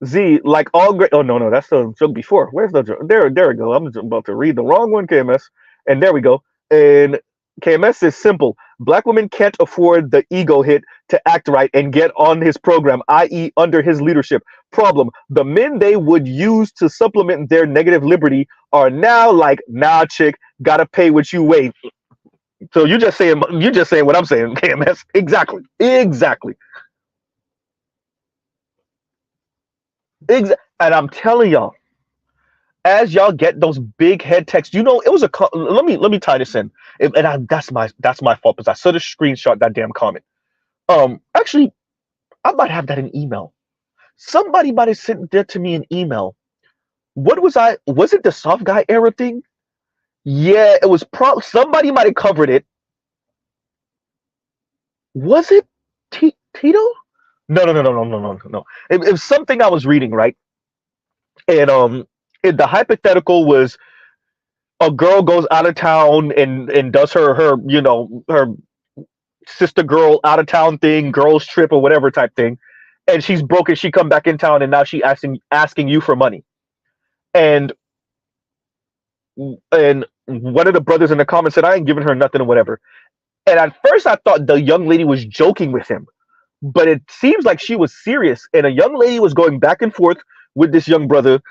Z, like all great. Oh no, that's the joke before. Where's the joke? There we go. I'm about to read the wrong one, KMS. And there we go. And KMS is simple. Black women can't afford the ego hit to act right and get on his program, i.e., under his leadership. Problem: the men they would use to supplement their negative liberty are now like, nah, chick, gotta pay what you weigh. So you're just saying what I'm saying, KMS. Exactly. And I'm telling y'all, as y'all get those big head texts, you know, it was a. Let me tie this in, that's my fault because I should have screenshot that damn comment. Actually, I might have that in email. Somebody might have sent that to me in email. What was I? Was it the soft guy era thing? Yeah, it was. Somebody might have covered it. Was it Tito? No. It was something I was reading, right? And the hypothetical was a girl goes out of town and does her her sister girl out of town thing, girls trip or whatever type thing, and she's broken. She come back in town and now she asking you for money, and one of the brothers in the comments said I ain't giving her nothing or whatever. And at first I thought the young lady was joking with him, but it seems like she was serious. And a young lady was going back and forth with this young brother,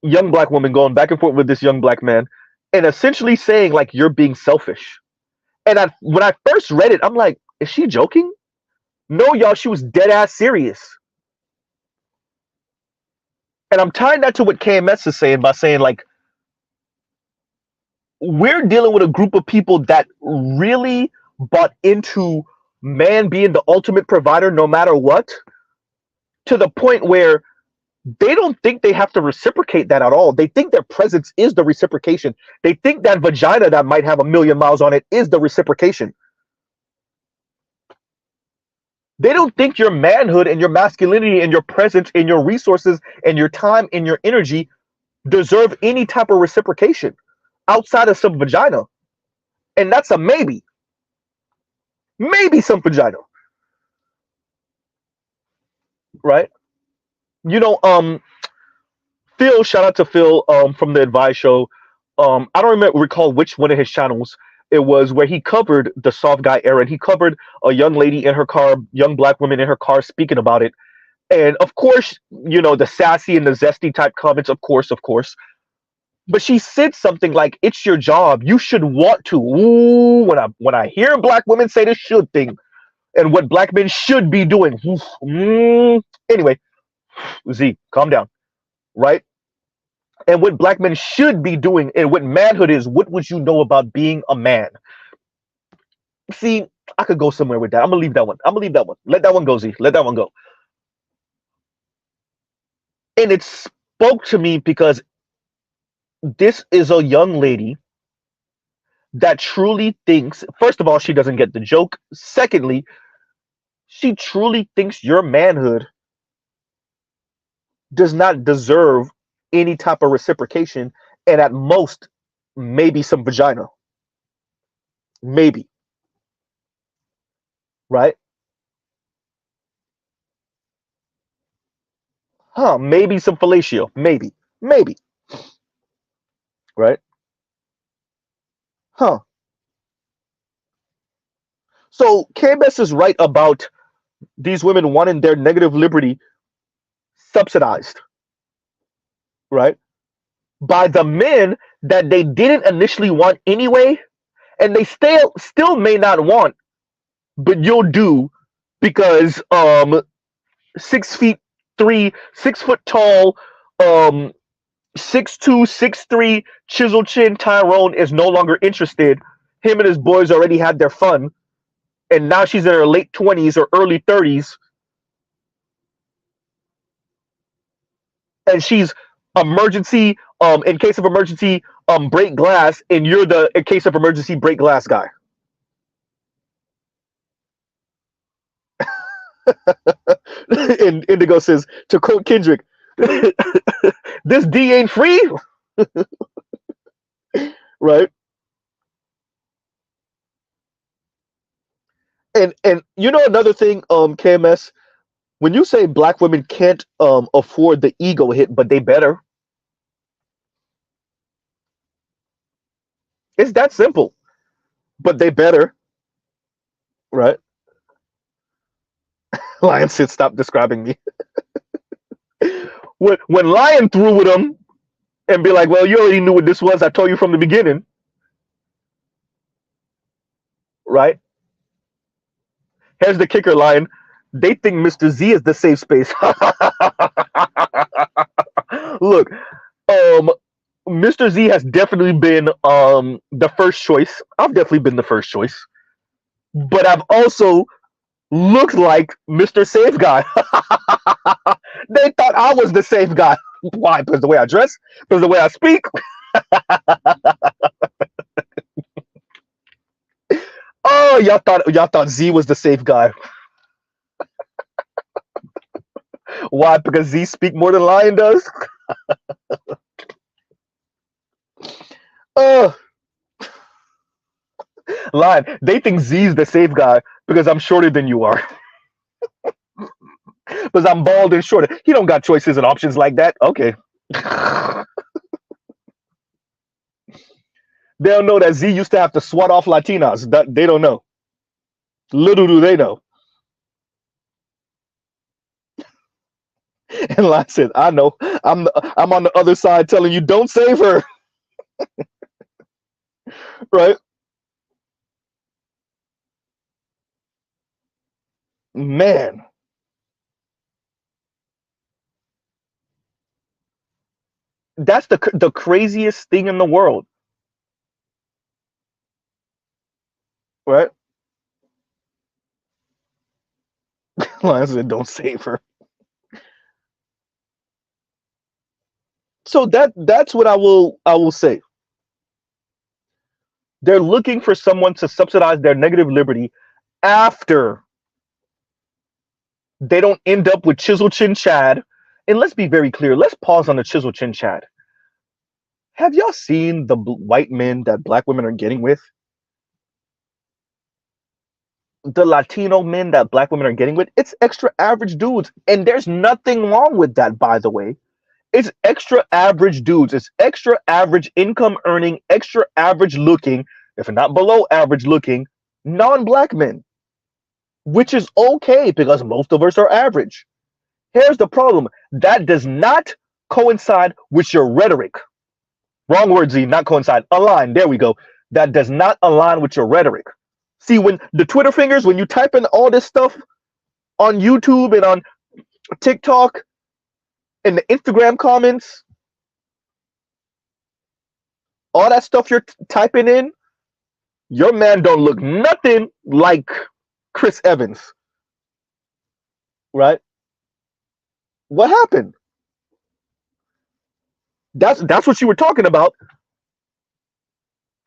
young black woman going back and forth with this young black man, and essentially saying like you're being selfish. And when I first read it, I'm like, is she joking? No, y'all, she was dead ass serious. And I'm tying that to what KMS is saying by saying like we're dealing with a group of people that really bought into man being the ultimate provider no matter what, to the point where they don't think they have to reciprocate that at all. They think their presence is the reciprocation. They think that vagina that might have a million miles on it is the reciprocation. They don't think your manhood and your masculinity and your presence and your resources and your time and your energy deserve any type of reciprocation outside of some vagina. And that's a maybe. Maybe some vagina. Right? You know, Phil, shout out to Phil from the Advice Show. I don't recall which one of his channels it was where he covered the soft guy era. And he covered a young lady in her car, young black woman in her car speaking about it. And of course, you know, the sassy and the zesty type comments, of course. But she said something like, "It's your job. You should want to." Ooh, when I hear black women say the should thing and what black men should be doing. Anyway, Z, calm down, right? And what black men should be doing and what manhood is. What would you know about being a man? See, I could go somewhere with that. I'm gonna leave that one. I'm gonna leave that one. Let that one go, Z. Let that one go. And it spoke to me because this is a young lady that truly thinks, first of all, she doesn't get the joke. Secondly, she truly thinks your manhood does not deserve any type of reciprocation, and at most, maybe some vagina. Maybe, right? Huh, maybe some fellatio. Maybe, right? Huh. So KBS is right about these women wanting their negative liberty subsidized, right? By the men that they didn't initially want anyway, and they still may not want, but you'll do because 6'3", 6 foot tall, 6'2", 6'3", chisel chin Tyrone is no longer interested. Him and his boys already had their fun, and now she's in her late 20s or early 30s, and she's emergency, in case of emergency, break glass, and you're the in case of emergency break glass guy. And Indigo says, to quote Kendrick, this D ain't free, right? And you know another thing, KMS, when you say black women can't afford the ego hit, but they better, it's that simple. But they better, right? Lion said, "Stop describing me." When Lion threw with them and be like, "Well, you already knew what this was. I told you from the beginning," right? Here's the kicker, Lion. They think Mr. Z is the safe space. Look, um, Mr. Z has definitely been the first choice. I've definitely been the first choice, but I've also looked like Mr. Safe Guy. They thought I was the safe guy. Why? Because the way I dress, because the way I speak. Oh, y'all thought Z was the safe guy. Why? Because Z speak more than Lion does. Oh, Lion. They think Z's the safe guy because I'm shorter than you are. Because I'm bald and shorter. He don't got choices and options like that. Okay. They don't know that Z used to have to swat off Latinas. That they don't know. Little do they know. And Lion said, "I know. I'm on the other side telling you don't save her." Right? Man, that's the craziest thing in the world, right? Lion said, "Don't save her." So that's what I will say. They're looking for someone to subsidize their negative liberty after they don't end up with Chisel Chin Chad. And let's be very clear. Let's pause on the Chisel Chin Chad. Have y'all seen the white men that black women are getting with? The Latino men that black women are getting with? It's extra average dudes. And there's nothing wrong with that, by the way. It's extra average dudes. It's extra average income earning, extra average looking, if not below average looking, non-black men, which is okay because most of us are average. Here's the problem. That does not coincide with your rhetoric. Wrong word, Z, not coincide. Align. There we go. That does not align with your rhetoric. See, when the Twitter fingers, when you type in all this stuff on YouTube and on TikTok and the Instagram comments, all that stuff you're typing in, your man don't look nothing like Chris Evans, right? What happened? That's what you were talking about.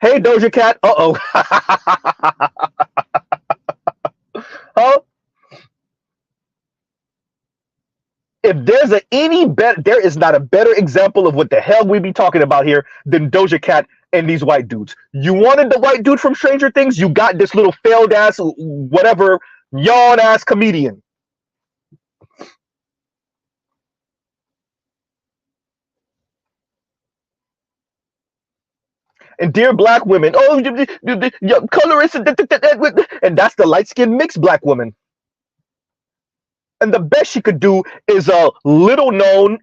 Hey, Doja Cat. Uh oh. Huh? If there's any better, there is not a better example of what the hell we be talking about here than Doja Cat and these white dudes. You wanted the white dude from Stranger Things, you got this little failed ass, whatever, yawn ass comedian. And dear black women, oh, your colorist, and that's the light skinned mixed black woman. And the best she could do is a little known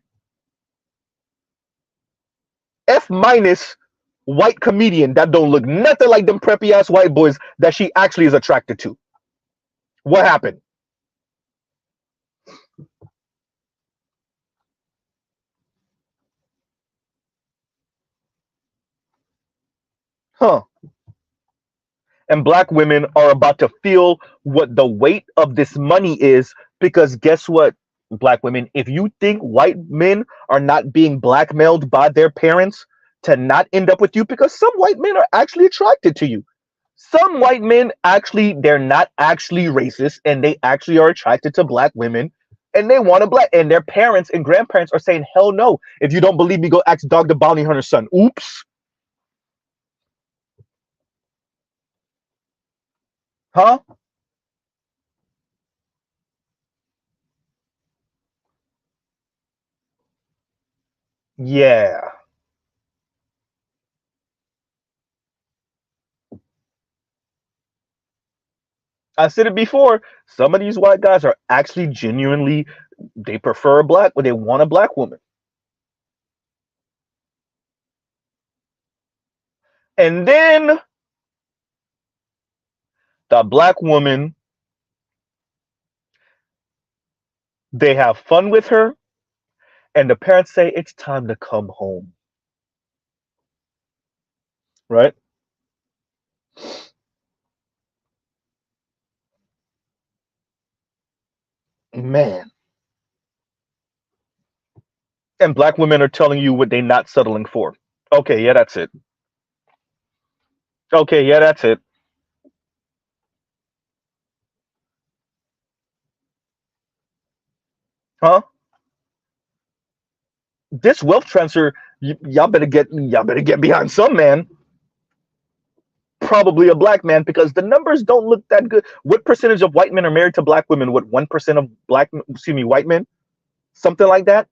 F minus white comedian that don't look nothing like them preppy ass white boys that she actually is attracted to. What happened? Huh? And black women are about to feel what the weight of this money is, because guess what, black women, if you think white men are not being blackmailed by their parents to not end up with you, because some white men are actually attracted to you, some white men actually, they're not actually racist and they actually are attracted to black women and they want a black, and their parents and grandparents are saying hell no. If you don't believe me, go ask Dog the Bounty Hunter's son. Oops. Huh? Yeah, I said it before. Some of these white guys are actually genuinely, they prefer a black, they want a black woman. And then the black woman, they have fun with her, and the parents say it's time to come home. Right? Man. And black women are telling you what they're not settling for. Okay, yeah, that's it. Okay, yeah, that's it. Huh? This wealth transfer, y'all better get behind some man, probably a black man, because the numbers don't look that good. What percentage of white men are married to black women? What, 1% of white men? Something like that.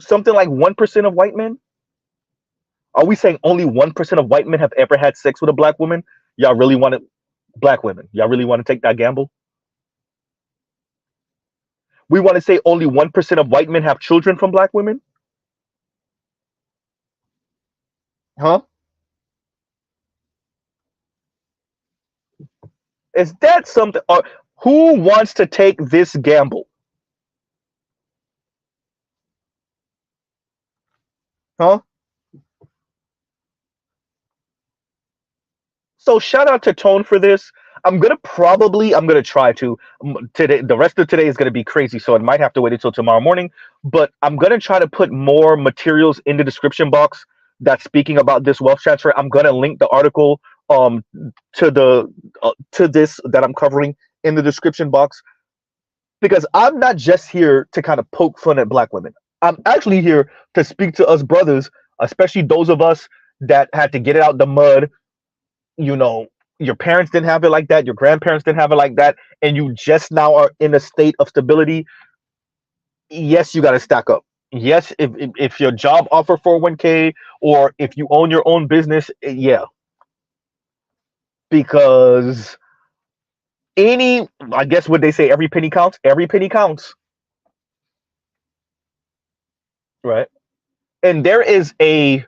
Something like 1% of white men. Are we saying only 1% of white men have ever had sex with a black woman? Y'all really want to, black women? Y'all really want to take that gamble? We want to say only 1% of white men have children from black women? Huh? Is that something? Or who wants to take this gamble? Huh? So shout out to Tone for this. I'm gonna try to today. The rest of today is gonna be crazy, so I might have to wait until tomorrow morning. But I'm gonna try to put more materials in the description box that's speaking about this wealth transfer. I'm gonna link the article to the to this that I'm covering in the description box, because I'm not just here to kind of poke fun at black women. I'm actually here to speak to us brothers, especially those of us that had to get it out the mud. You know, your parents didn't have it like that, your grandparents didn't have it like that, and you just now are in a state of stability. Yes, you got to stack up. Yes, if your job offer 401k, or if you own your own business, yeah, because any, I guess what they say, every penny counts. Every penny counts, right? And there is a,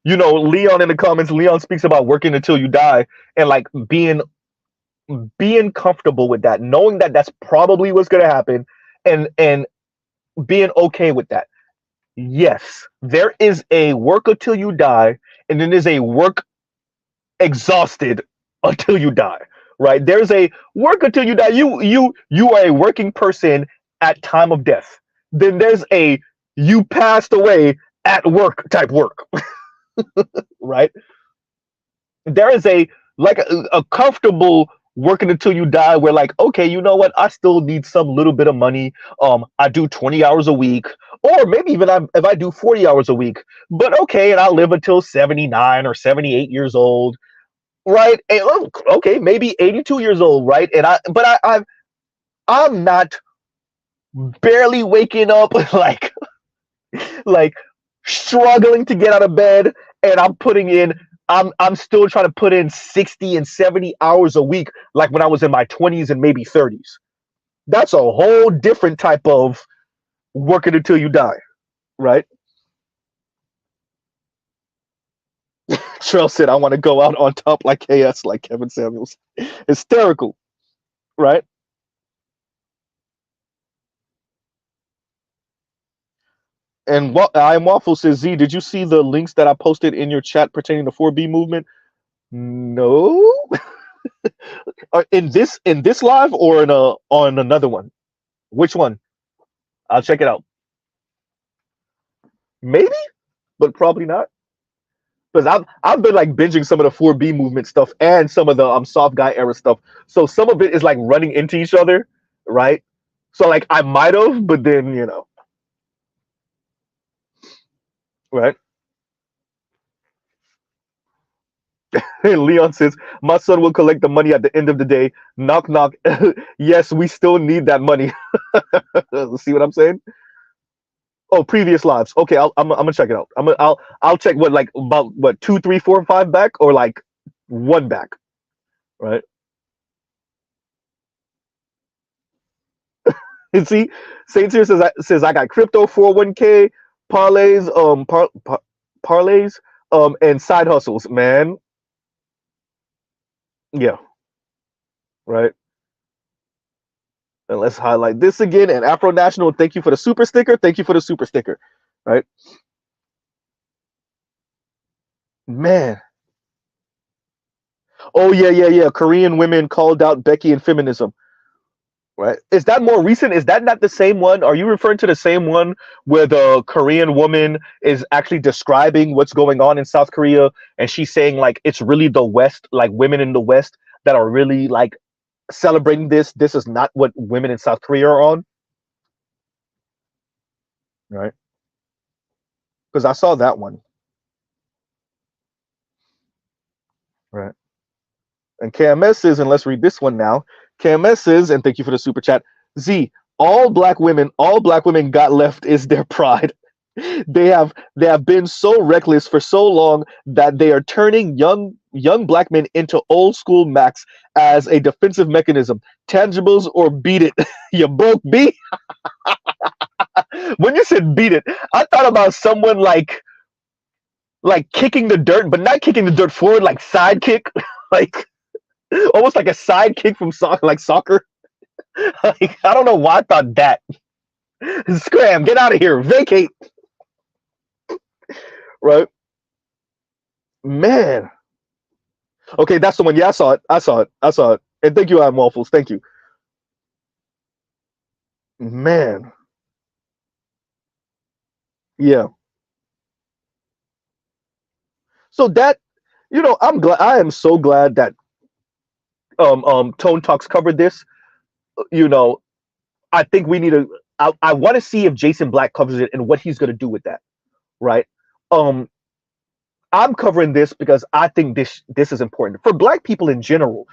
Leon in the comments, Leon speaks about working until you die, and like being comfortable with that, knowing that that's probably what's going to happen, and being okay with that. Yes, there is a work until you die, and then there's a work exhausted until you die. Right? There's a work until you die. You are a working person at time of death. Then there's a you passed away at work type work. Right? There is a like a comfortable working until you die where like, okay, you know what, I still need some little bit of money. I do 20 hours a week, or maybe even if I do 40 hours a week, but okay, and I'll live until 79 or 78 years old, right? And, okay, maybe 82 years old, right? And I'm not barely waking up like struggling to get out of bed, and I'm still trying to put in 60 and 70 hours a week like when I was in my 20s and maybe 30s. That's a whole different type of working until you die, right? Trail said, I want to go out on top like KS, like Kevin Samuels. Hysterical, right? And I am Waffle says, Z, did you see the links that I posted in your chat pertaining to 4B movement? No. In this live or on another one? Which one? I'll check it out. Maybe, but probably not. Because I've been like binging some of the 4B movement stuff and some of the soft guy era stuff. So some of it is like running into each other, right? So like I might have, but then right? And Leon says, my son will collect the money at the end of the day. Knock knock. Yes, we still need that money. See what I'm saying? Oh, previous lives. Okay, I'm gonna check it out. I'll check what like about what 2, 3, 4, 5 back or like one back, right? And see, Saint Cyr says I got crypto 401k parlays, parlays, and side hustles, man. Yeah, right. And let's highlight this again. And Afro National, thank you for the super sticker. Thank you for the super sticker, right? Man. Oh yeah, yeah, yeah. Korean women called out Becky and feminism. Right. Is that more recent? Is that not the same one? Are you referring to the same one where the Korean woman is actually describing what's going on in South Korea, and she's saying like it's really the West, like women in the West that are really like celebrating this. This is not what women in South Korea are on. Right. Because I saw that one. Right. And KMS says, and let's read this one now. KMS says, and thank you for the super chat. Z, all black women got left is their pride. They have been so reckless for so long that they are turning young black men into old school Macs as a defensive mechanism. Tangibles or beat it. You broke B. When you said beat it, I thought about someone like kicking the dirt, but not kicking the dirt forward, like side kick, like almost like a side kick from soccer, like soccer. Like, I don't know why I thought that. Scram, get out of here, vacate. Right, man. Okay, that's the one. Yeah, I saw it. I saw it. And thank you, I'm Waffles. Thank you, man. Yeah. So that I'm glad. I am so glad that Tone Talks covered this. You know, I think we need to. I want to see if Jason Black covers it and what he's going to do with that. Right. Um, I'm covering this because I think this is important for Black people in general,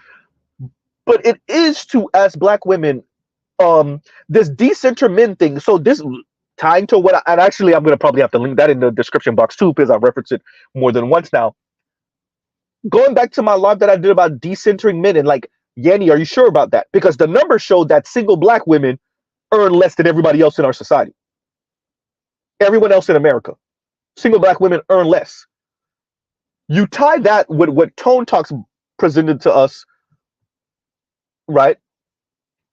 but it is to as Black women. This decenter men thing. So this tying to what, and actually I'm going to probably have to link that in the description box too because I've referenced it more than once now. Going back to my live that I did about decentering men and like Yanni, are you sure about that? Because the numbers show that single Black women earn less than everybody else in our society, everyone else in America. single black women earn less. You tie that with what Tone Talks presented to us, right?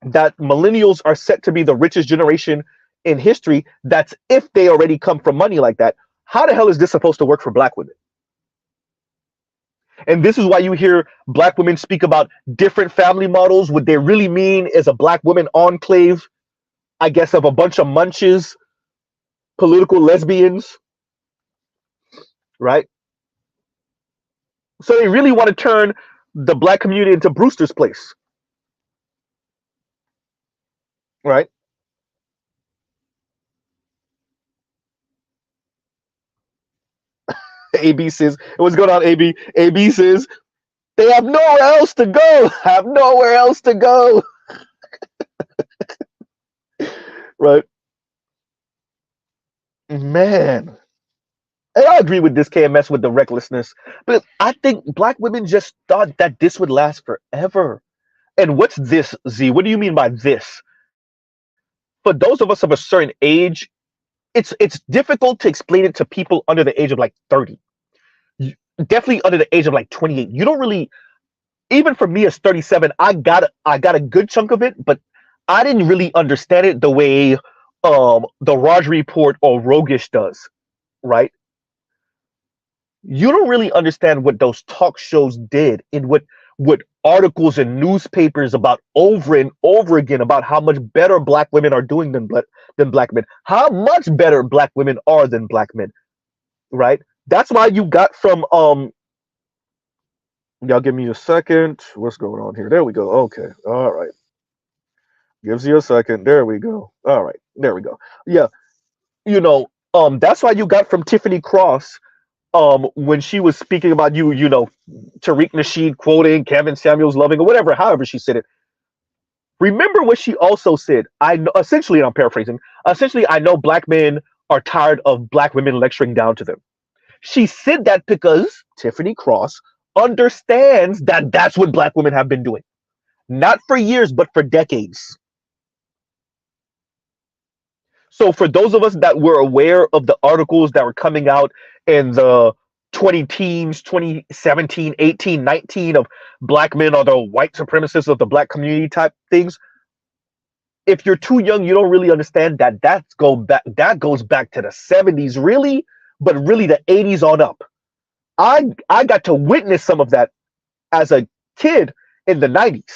That millennials are set to be the richest generation in history. That's if they already come from money like that. How the hell is this supposed to work for black women? And this is why you hear black women speak about different family models. What they really mean is a black women enclave, I guess, of a bunch of munches, political lesbians, right? So they really want to turn the black community into Brewster's place, right? AB says, what's going on, AB? AB says, they have nowhere else to go. Have nowhere else to go. Right? Man. And I agree with this KMS with the recklessness. But I think black women just thought that this would last forever. And what's this, Z? What do you mean by this? For those of us of a certain age, it's difficult to explain it to people under the age of like 30. Definitely under the age of like 28. You don't really, even for me as 37, I got a good chunk of it, but I didn't really understand it the way the Roger Report or Rogish does, right? You don't really understand what those talk shows did and what articles and newspapers about over and over again about how much better black women are doing than black men. How much better black women are than black men, right? That's why you got from y'all give me a second. What's going on here? There we go. Okay. All right. Gives you a second. There we go. All right. There we go. Yeah. That's why you got from Tiffany Cross when she was speaking about Tariq Nasheed quoting Kevin Samuels loving or whatever, however she said it. Remember what she also said. I know, essentially, and I'm paraphrasing. Essentially, I know black men are tired of black women lecturing down to them. She said that because Tiffany Cross understands that that's what black women have been doing, not for years, but for decades. So for those of us that were aware of the articles that were coming out in the 20 teens, 2017, 18, 19 of black men are the white supremacists of the black community type things, if you're too young, you don't really understand that that goes back to the 70s, really, but really the 80s on up. I got to witness some of that as a kid in the 90s,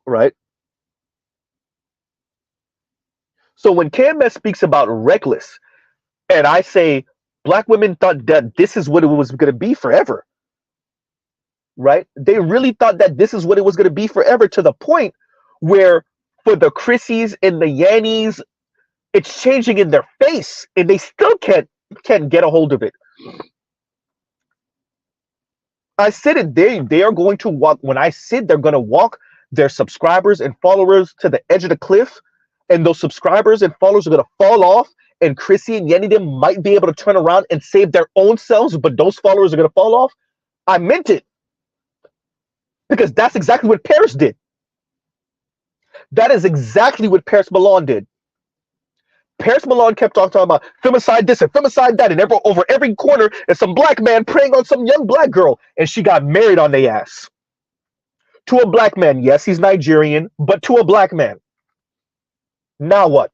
right? So when KMS speaks about reckless, and I say black women thought that this is what it was going to be forever, right? They really thought that this is what it was going to be forever, to the point where for the Chrissies and the Yannies, it's changing in their face, and they still can't get a hold of it. I said it. They are going to walk. When I said they're going to walk their subscribers and followers to the edge of the cliff, and those subscribers and followers are going to fall off, and Chrissy and Yenny them might be able to turn around and save their own selves, but those followers are going to fall off. I meant it, because that's exactly what Paris did. That is exactly what Paris Milan did. Paris Milan kept on talking about femicide this and femicide that, and over every corner is some black man preying on some young black girl, and she got married on their ass. To a black man. Yes, he's Nigerian, but to a black man. Now what?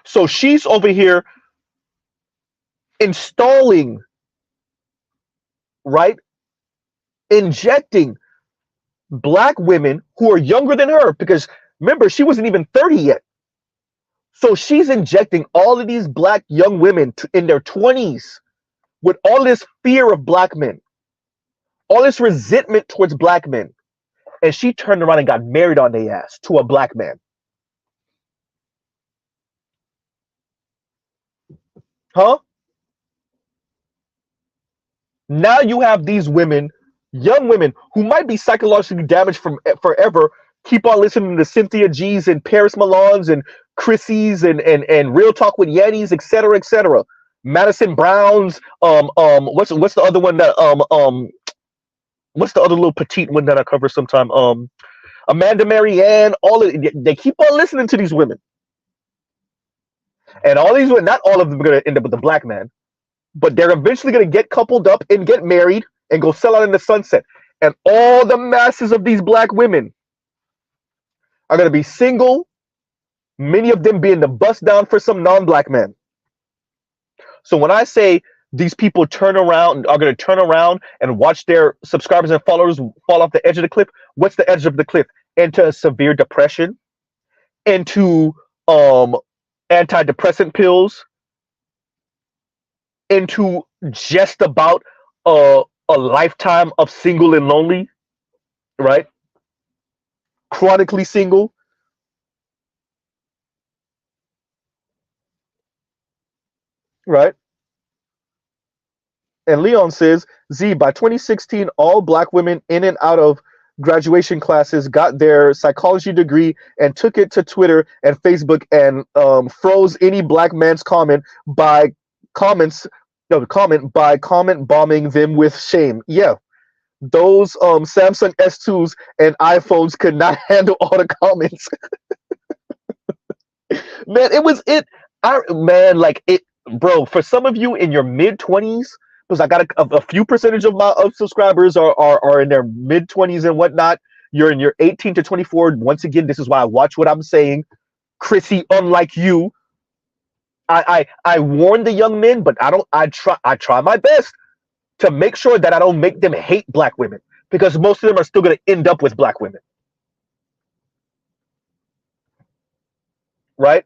So she's over here installing, right? Injecting black women who are younger than her, because remember, she wasn't even 30 yet. So she's injecting all of these black young women in their 20s with all this fear of black men, all this resentment towards black men. And she turned around and got married on their ass to a black man. Huh? Now you have these women, young women, who might be psychologically damaged from forever, keep on listening to Cynthia G's and Paris Milan's and Chrissy's and Real Talk with Yetis, etc., etc. Madison Brown's, what's the other one that what's the other little petite one that I cover sometime? Amanda Marianne, all of they keep on listening to these women. And all these women, not all of them are going to end up with a black man, but they're eventually going to get coupled up and get married and go sell out in the sunset. And all the masses of these black women are going to be single, many of them being the bust down for some non-black men. So when I say these people are going to turn around and watch their subscribers and followers fall off the edge of the cliff, what's the edge of the cliff? Into severe depression, into antidepressant pills, into just about a lifetime of single and lonely, right? Chronically single, right? And Leon says, Z, by 2016, all black women in and out of graduation classes got their psychology degree and took it to Twitter and Facebook and froze any black man's comments, no, comment by comment bombing them with shame. Yeah, those Samsung S2s and iPhones could not handle all the comments. Man, it was it. I man, like it, bro. For some of you in your mid 20s, because I got a few percentage of my subscribers are in their mid 20s and whatnot. You're in your 18 to 24. Once again, this is why I watch what I'm saying. Chrissy, unlike you, I warn the young men, but I try my best to make sure that I don't make them hate black women because most of them are still going to end up with black women, right?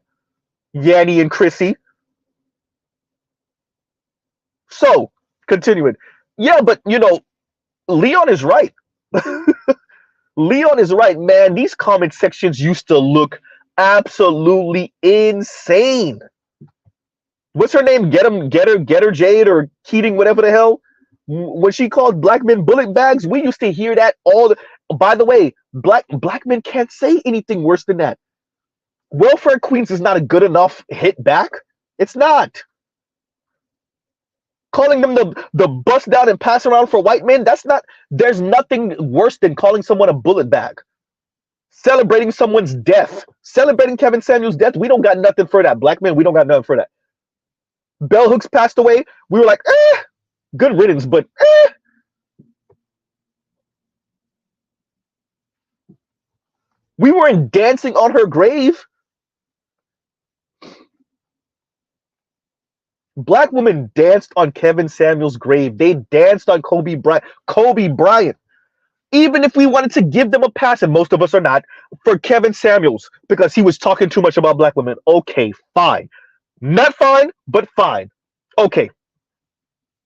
Yanni and Chrissy. So, continuing. Yeah, but Leon is right. Leon is right, man. These comment sections used to look absolutely insane. What's her name? Get her Jade or Keating, whatever the hell. When she called black men bullet bags, we used to hear that all the. By the way, black men can't say anything worse than that. Welfare Queens is not a good enough hit back. It's not. Calling them the bust down and pass around for white men, that's not. There's nothing worse than calling someone a bullet bag. Celebrating someone's death, celebrating Kevin Samuels' death, we don't got nothing for that. Black men, we don't got nothing for that. Bell Hooks passed away, we were like, good riddance, but we weren't dancing on her grave. Black women danced on Kevin Samuels' grave. They danced on Kobe Bryant. Kobe Bryant. Even if we wanted to give them a pass, and most of us are not, for Kevin Samuels because he was talking too much about black women. Okay, fine. Not fine, but fine. Okay.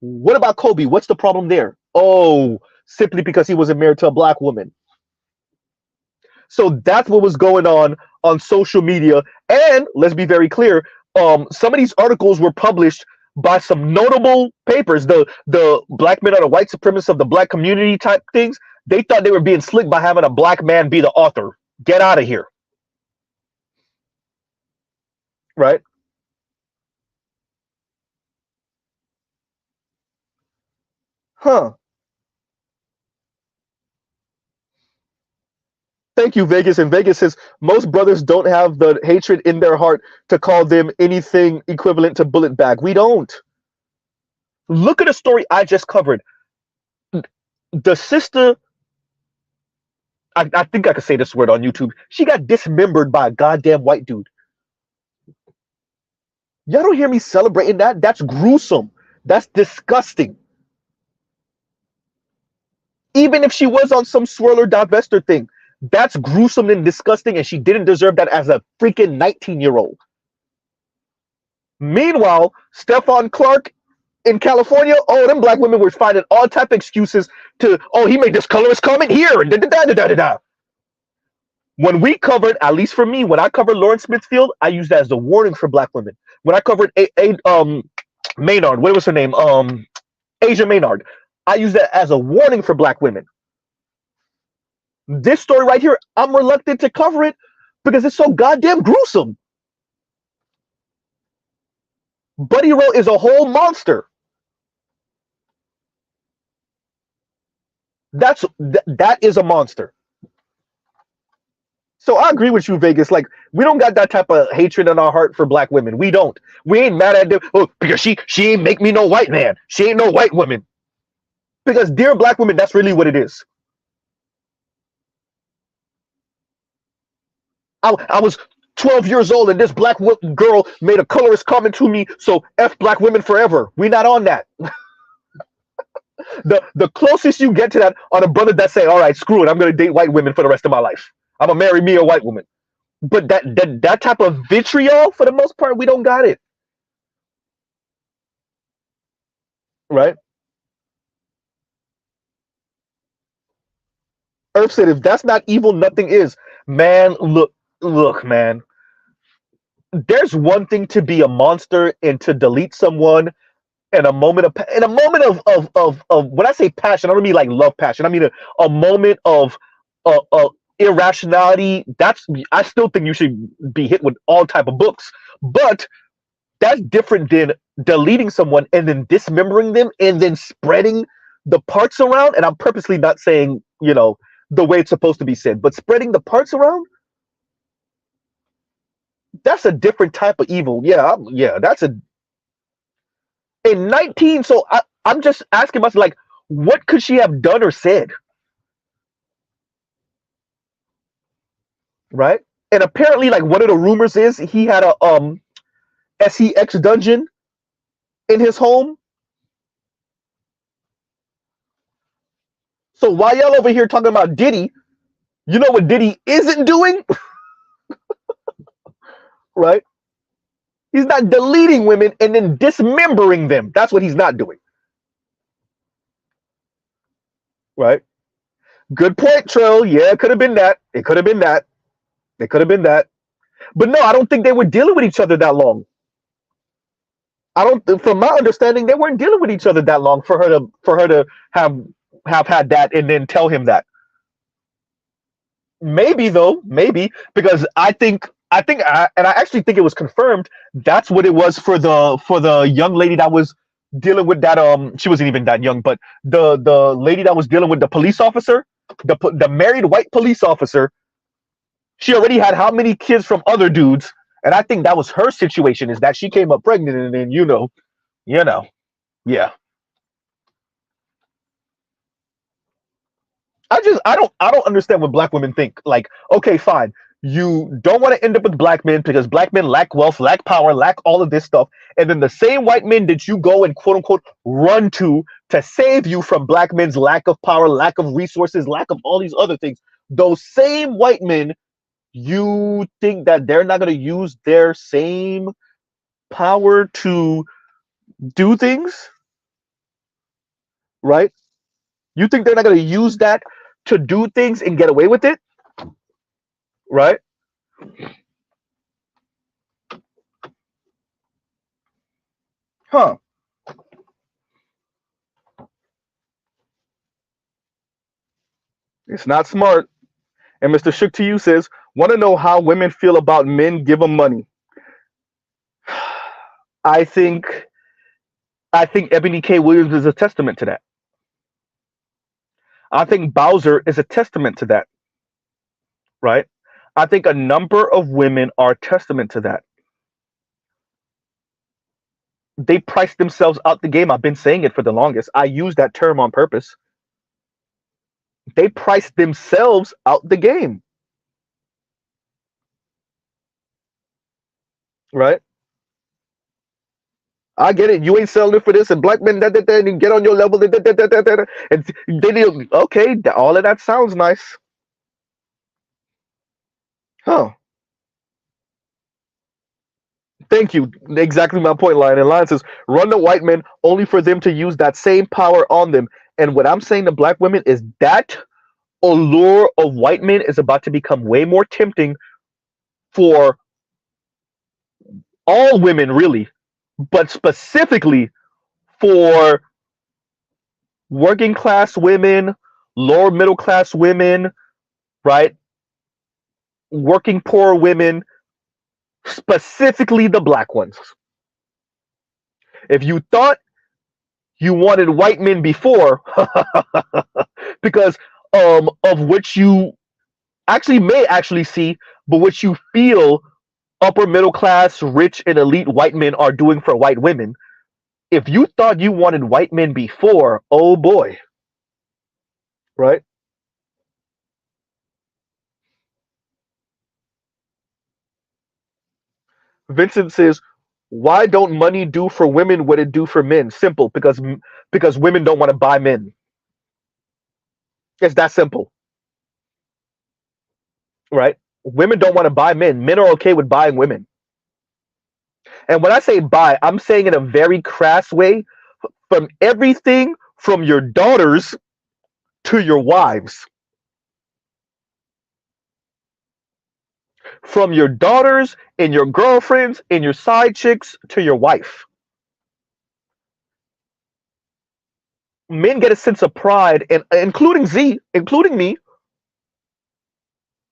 What about Kobe? What's the problem there? Oh, simply because he wasn't married to a black woman. So that's what was going on social media. And let's be very clear, some of these articles were published by some notable papers. The black men are the white supremacists of the black community type things. They thought they were being slick by having a black man be the author. Get out of here. Right? Huh. Thank you, Vegas. And Vegas says most brothers don't have the hatred in their heart to call them anything equivalent to bullet bag. We don't. Look at a story I just covered. The sister, I think I could say this word on YouTube. She got dismembered by a goddamn white dude. Y'all don't hear me celebrating that? That's gruesome. That's disgusting. Even if she was on some swirler divester thing, that's gruesome and disgusting, and she didn't deserve that as a freaking 19-year-old. Meanwhile, Stephon Clark in California, oh, them black women were finding all type of excuses to, oh, he made this colorist comment here, and da-da-da-da-da-da. When we covered, at least for me, when I covered Lawrence Smithfield, I used that as a warning for black women. When I covered Maynard, what was her name? Asia Maynard. I used that as a warning for black women. This story right here, I'm reluctant to cover it because it's so goddamn gruesome. Buddy Rowe is a whole monster. That is a monster. So I agree with you, Vegas. Like, we don't got that type of hatred in our heart for black women. We don't. We ain't mad at them. Oh, because she ain't make me no white man. She ain't no white woman. Because dear black women, that's really what it is. I was 12 years old and this girl made a colorist comment to me. So F black women forever. We not on that. The closest you get to that are the brothers that say, all right, screw it. I'm going to date white women for the rest of my life. I'm going to marry me a white woman. But that type of vitriol, for the most part, we don't got it. Right? Earth said, if that's not evil, nothing is. Man, look, man. There's one thing to be a monster and to delete someone in a moment of when I say passion, I don't mean like love passion. I mean a moment of irrationality. That's I still think you should be hit with all type of books, but that's different than deleting someone and then dismembering them and then spreading the parts around. And I'm purposely not saying the way it's supposed to be said, but spreading the parts around. That's a different type of evil. Yeah, yeah. That's a in 19. So I'm just asking myself, like, what could she have done or said? Right? And apparently, like, one of the rumors is he had a sex dungeon in his home. So while y'all over here talking about Diddy, you know what Diddy isn't doing? Right? He's not deleting women and then dismembering them. That's what he's not doing. Right? Good point, Trill. Yeah, it could have been that. It could have been that. It could have been that. But no, I don't think they were dealing with each other that long. I don't. From my understanding, they weren't dealing with each other that long for her to have had that and then tell him that. Maybe though, maybe because and I actually think it was confirmed. That's what it was for the young lady that was dealing with that. She wasn't even that young, but the lady that was dealing with the police officer, the married white police officer. She already had how many kids from other dudes, and I think that was her situation. Is that she came up pregnant, and then you know, yeah. I don't understand what black women think. Like, okay, fine. You don't want to end up with black men because black men lack wealth, lack power, lack all of this stuff. And then the same white men that you go and quote unquote run to save you from black men's lack of power, lack of resources, lack of all these other things. Those same white men, you think that they're not going to use their same power to do things, right? You think they're not going to use that to do things and get away with it, right? Huh. It's not smart. And Mr. Shook to you says, want to know how women feel about men give them money. I think I think Ebony K. Williams is a testament to that. I think Bowser is a testament to that, right? I think a number of women are a testament to that. They price themselves out the game. I've been saying it for the longest. I use that term on purpose. They price themselves out the game, right? I get it. You ain't selling it for this, and black men and get on your level. And they need, okay, all of that sounds nice, huh? Thank you. Exactly my point, Lion. And Lion says, run the white men only for them to use that same power on them. And what I'm saying to black women is that allure of white men is about to become way more tempting for all women, really, but specifically for working class women, lower middle class women, right? Working poor women, specifically the black ones. If you thought you wanted white men before because of which you actually may actually see, but what you feel upper middle class, rich, and elite white men are doing for white women. If you thought you wanted white men before, oh boy, right? Vincent says, "Why don't money do for women what it do for men? Simple, because women don't want to buy men. It's that simple, right? Women don't want to buy men. Men are okay with buying women. And when I say buy, I'm saying in a very crass way, from everything from your daughters to your wives, from your daughters and your girlfriends and your side chicks to your wife. Men get a sense of pride, and including Z, including me,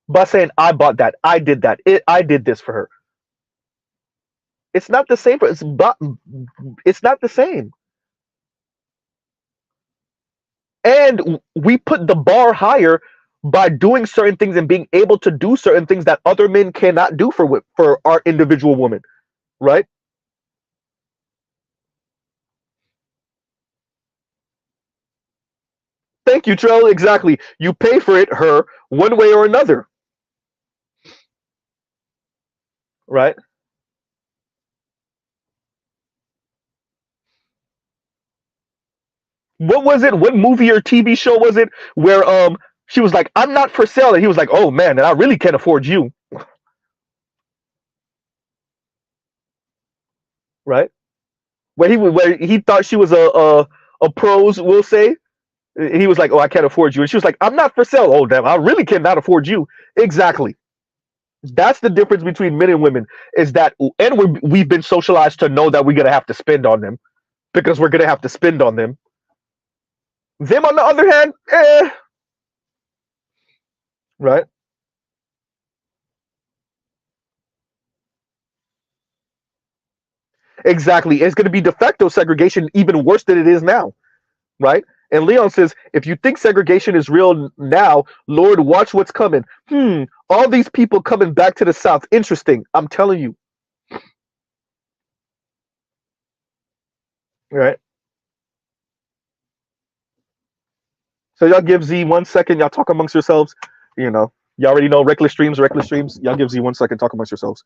by saying, "I bought that, I did that, I did this for her." It's not the same. It's not the same. And we put the bar higher by doing certain things and being able to do certain things that other men cannot do for our individual woman, right? Thank you, Trell. Exactly. You pay for it, her, one way or another, right? What was it? What movie or TV show was it where she was like, "I'm not for sale," and he was like, "Oh man, and I really can't afford you," right? Where he thought she was a pros, we'll say. He was like, "Oh, I can't afford you," and she was like, "I'm not for sale." Oh damn, I really cannot afford you. Exactly. That's the difference between men and women. Is that, and we've been socialized to know that we're gonna have to spend on them because we're gonna have to spend on them. Them, on the other hand, right? Exactly. It's gonna be de facto segregation, even worse than it is now, right? And Leon says, if you think segregation is real now, Lord, watch what's coming. All these people coming back to the South. Interesting. I'm telling you, right? So y'all give Z 1 second. Y'all talk amongst yourselves. You know, y'all already know reckless streams, reckless streams. Y'all give Z 1 second. Talk amongst yourselves.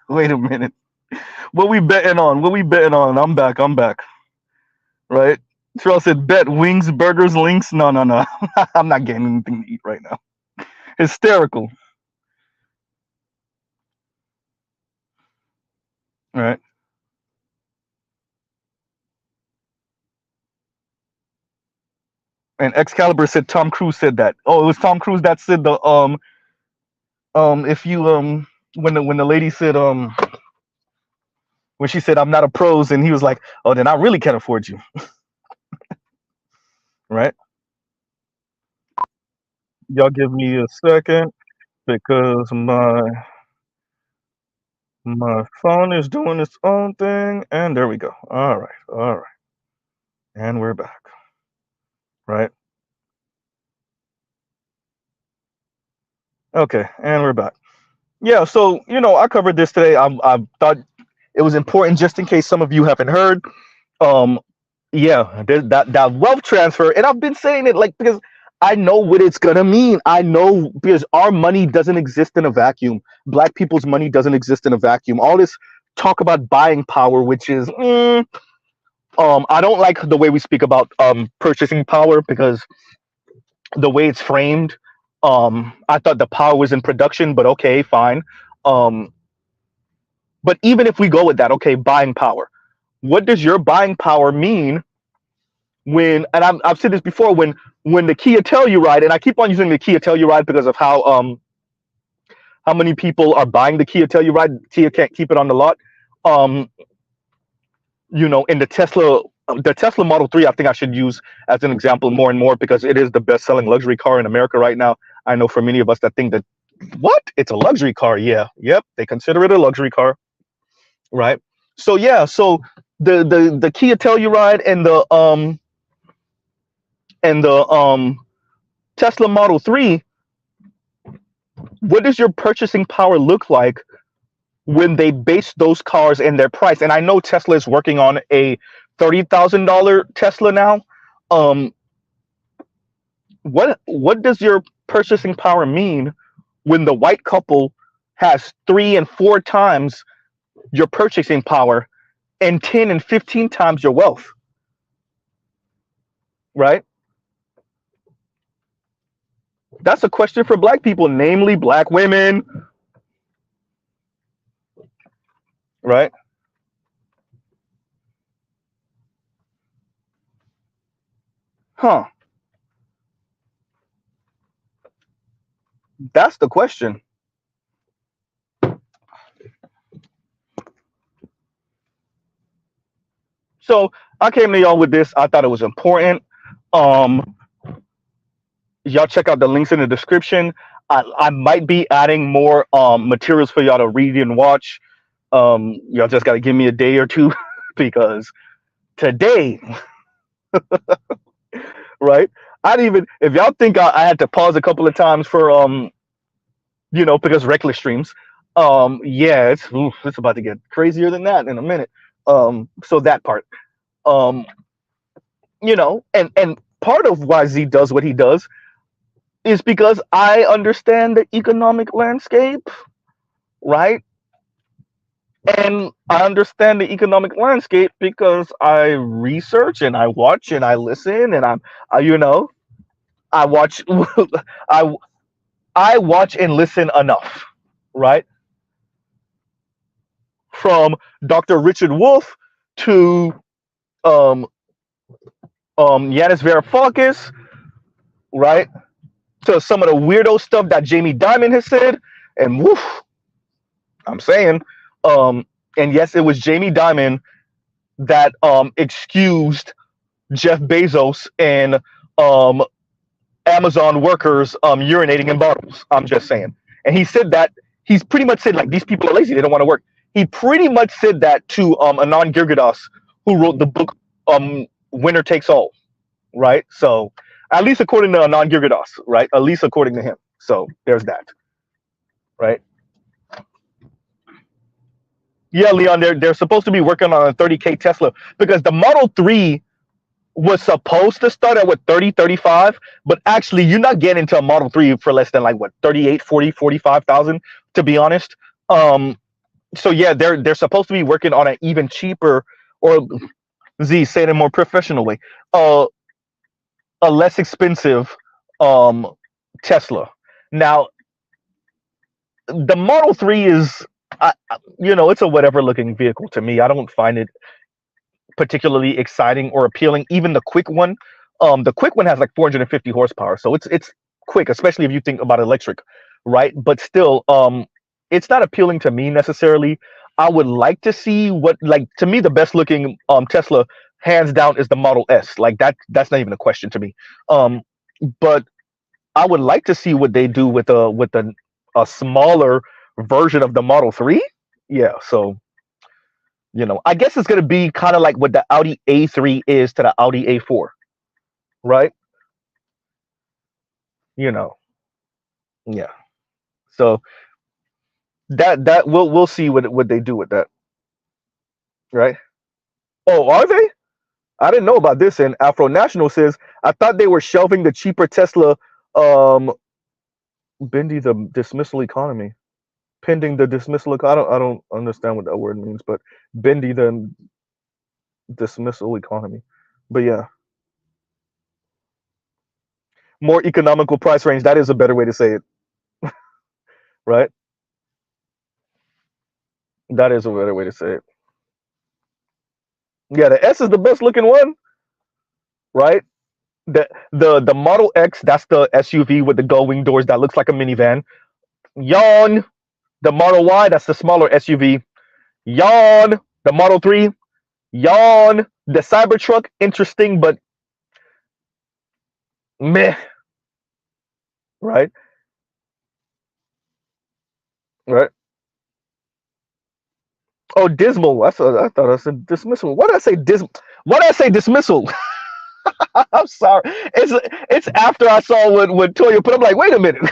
Wait a minute. What we betting on? What we betting on? I'm back. I'm back. Right? Terrell said bet wings, burgers, links. No, no, no. I'm not getting anything to eat right now. Hysterical. Right? And Excalibur said Tom Cruise said that. Oh, it was Tom Cruise that said the if you when the lady said when she said I'm not a pros and he was like, oh, then I really can't afford you. Right? Y'all give me a second because my phone is doing its own thing, and there we go. All right, and we're back. Right? Okay, and we're back. Yeah, so I covered this today. I thought it was important just in case some of you haven't heard. Um, yeah, that wealth transfer, and I've been saying it like because I know what it's gonna mean. I know because our money doesn't exist in a vacuum. Black people's money doesn't exist in a vacuum. All this talk about buying power, which is I don't like the way we speak about purchasing power because the way it's framed, I thought the power was in production, but okay, fine. Um, but even if we go with that, okay, buying power. What does your buying power mean when? And I've said this before. When the Kia Telluride, and I keep on using the Kia Telluride because of how many people are buying the Kia Telluride. Kia can't keep it on the lot. Um, in the Tesla Model 3, I think I should use as an example more and more because it is the best selling luxury car in America right now. I know for many of us that think that, what? It's a luxury car. Yeah. Yep. They consider it a luxury car. Right. So yeah. So the Kia Telluride and the Tesla Model 3, what does your purchasing power look like when they base those cars in their price? And I know Tesla is working on a $30,000 Tesla now. Um, what does your purchasing power mean when the white couple has 3 and 4 times your purchasing power and 10 and 15 times your wealth? Right? That's a question for black people, namely black women. Right? Huh. That's the question. So I came to y'all with this. I thought it was important. Um, y'all check out the links in the description. I might be adding more materials for y'all to read and watch. Y'all just got to give me a day or two because today, right? I'd even if y'all think I had to pause a couple of times for because reckless streams. Yeah, it's about to get crazier than that in a minute. So that part. Um, and part of why Z does what he does is because I understand the economic landscape, right? And I understand the economic landscape because I research and I watch and I listen and I watch I I watch and listen enough, right? From Dr. Richard Wolff to um Yanis Varoufakis, right? To some of the weirdo stuff that Jamie Dimon has said, and woof, I'm saying, um, and yes, it was Jamie Dimon that excused Jeff Bezos and um, Amazon workers urinating in bottles. I'm just saying, and he said that he's pretty much said like these people are lazy, they don't want to work. He pretty much said that to Anand Girgadas, who wrote the book Winner Takes All, right? So at least according to Anand Girgadas, right? At least according to him. So there's that, right? Yeah, Leon, they're supposed to be working on a 30K Tesla because the Model 3 was supposed to start at what 30, 35, but actually you're not getting into a Model 3 for less than like what 38, 40, 45,000 to be honest. Um, so yeah, they're supposed to be working on an even cheaper, or Z, say it in a more professional way, uh, a less expensive um Tesla. Now, the Model 3 is, it's a whatever looking vehicle to me. I don't find it particularly exciting or appealing. Even the quick one has like 450 horsepower, so it's quick, especially if you think about electric, right? But still, it's not appealing to me necessarily. I would like to see what, like, to me the best looking Tesla, hands down, is the Model S. Like that's not even a question to me. Um, but I would like to see what they do with a smaller version of the Model 3. Yeah, so I guess it's gonna be kind of like what the Audi A3 is to the Audi A4, right? You know, yeah. So that we'll see what they do with that, right? Oh, are they? I didn't know about this. And Afro National says, I thought they were shelving the cheaper Tesla, um bendy the dismissal economy. Pending the dismissal. I don't understand what that word means, but bendy the dismissal economy. But yeah, more economical price range. That is a better way to say it, right? That is a better way to say it. Yeah, the S is the best looking one, right? The Model X, that's the SUV with the gull wing doors that looks like a minivan. Yawn. The Model Y, that's the smaller SUV. Yawn. The Model 3. Yawn. The Cybertruck, interesting, but meh, right? Right. Oh, dismal. I thought I said dismissal. Why did I say Why did I say dismissal? I'm sorry. It's after I saw what Toya put. I'm like, wait a minute,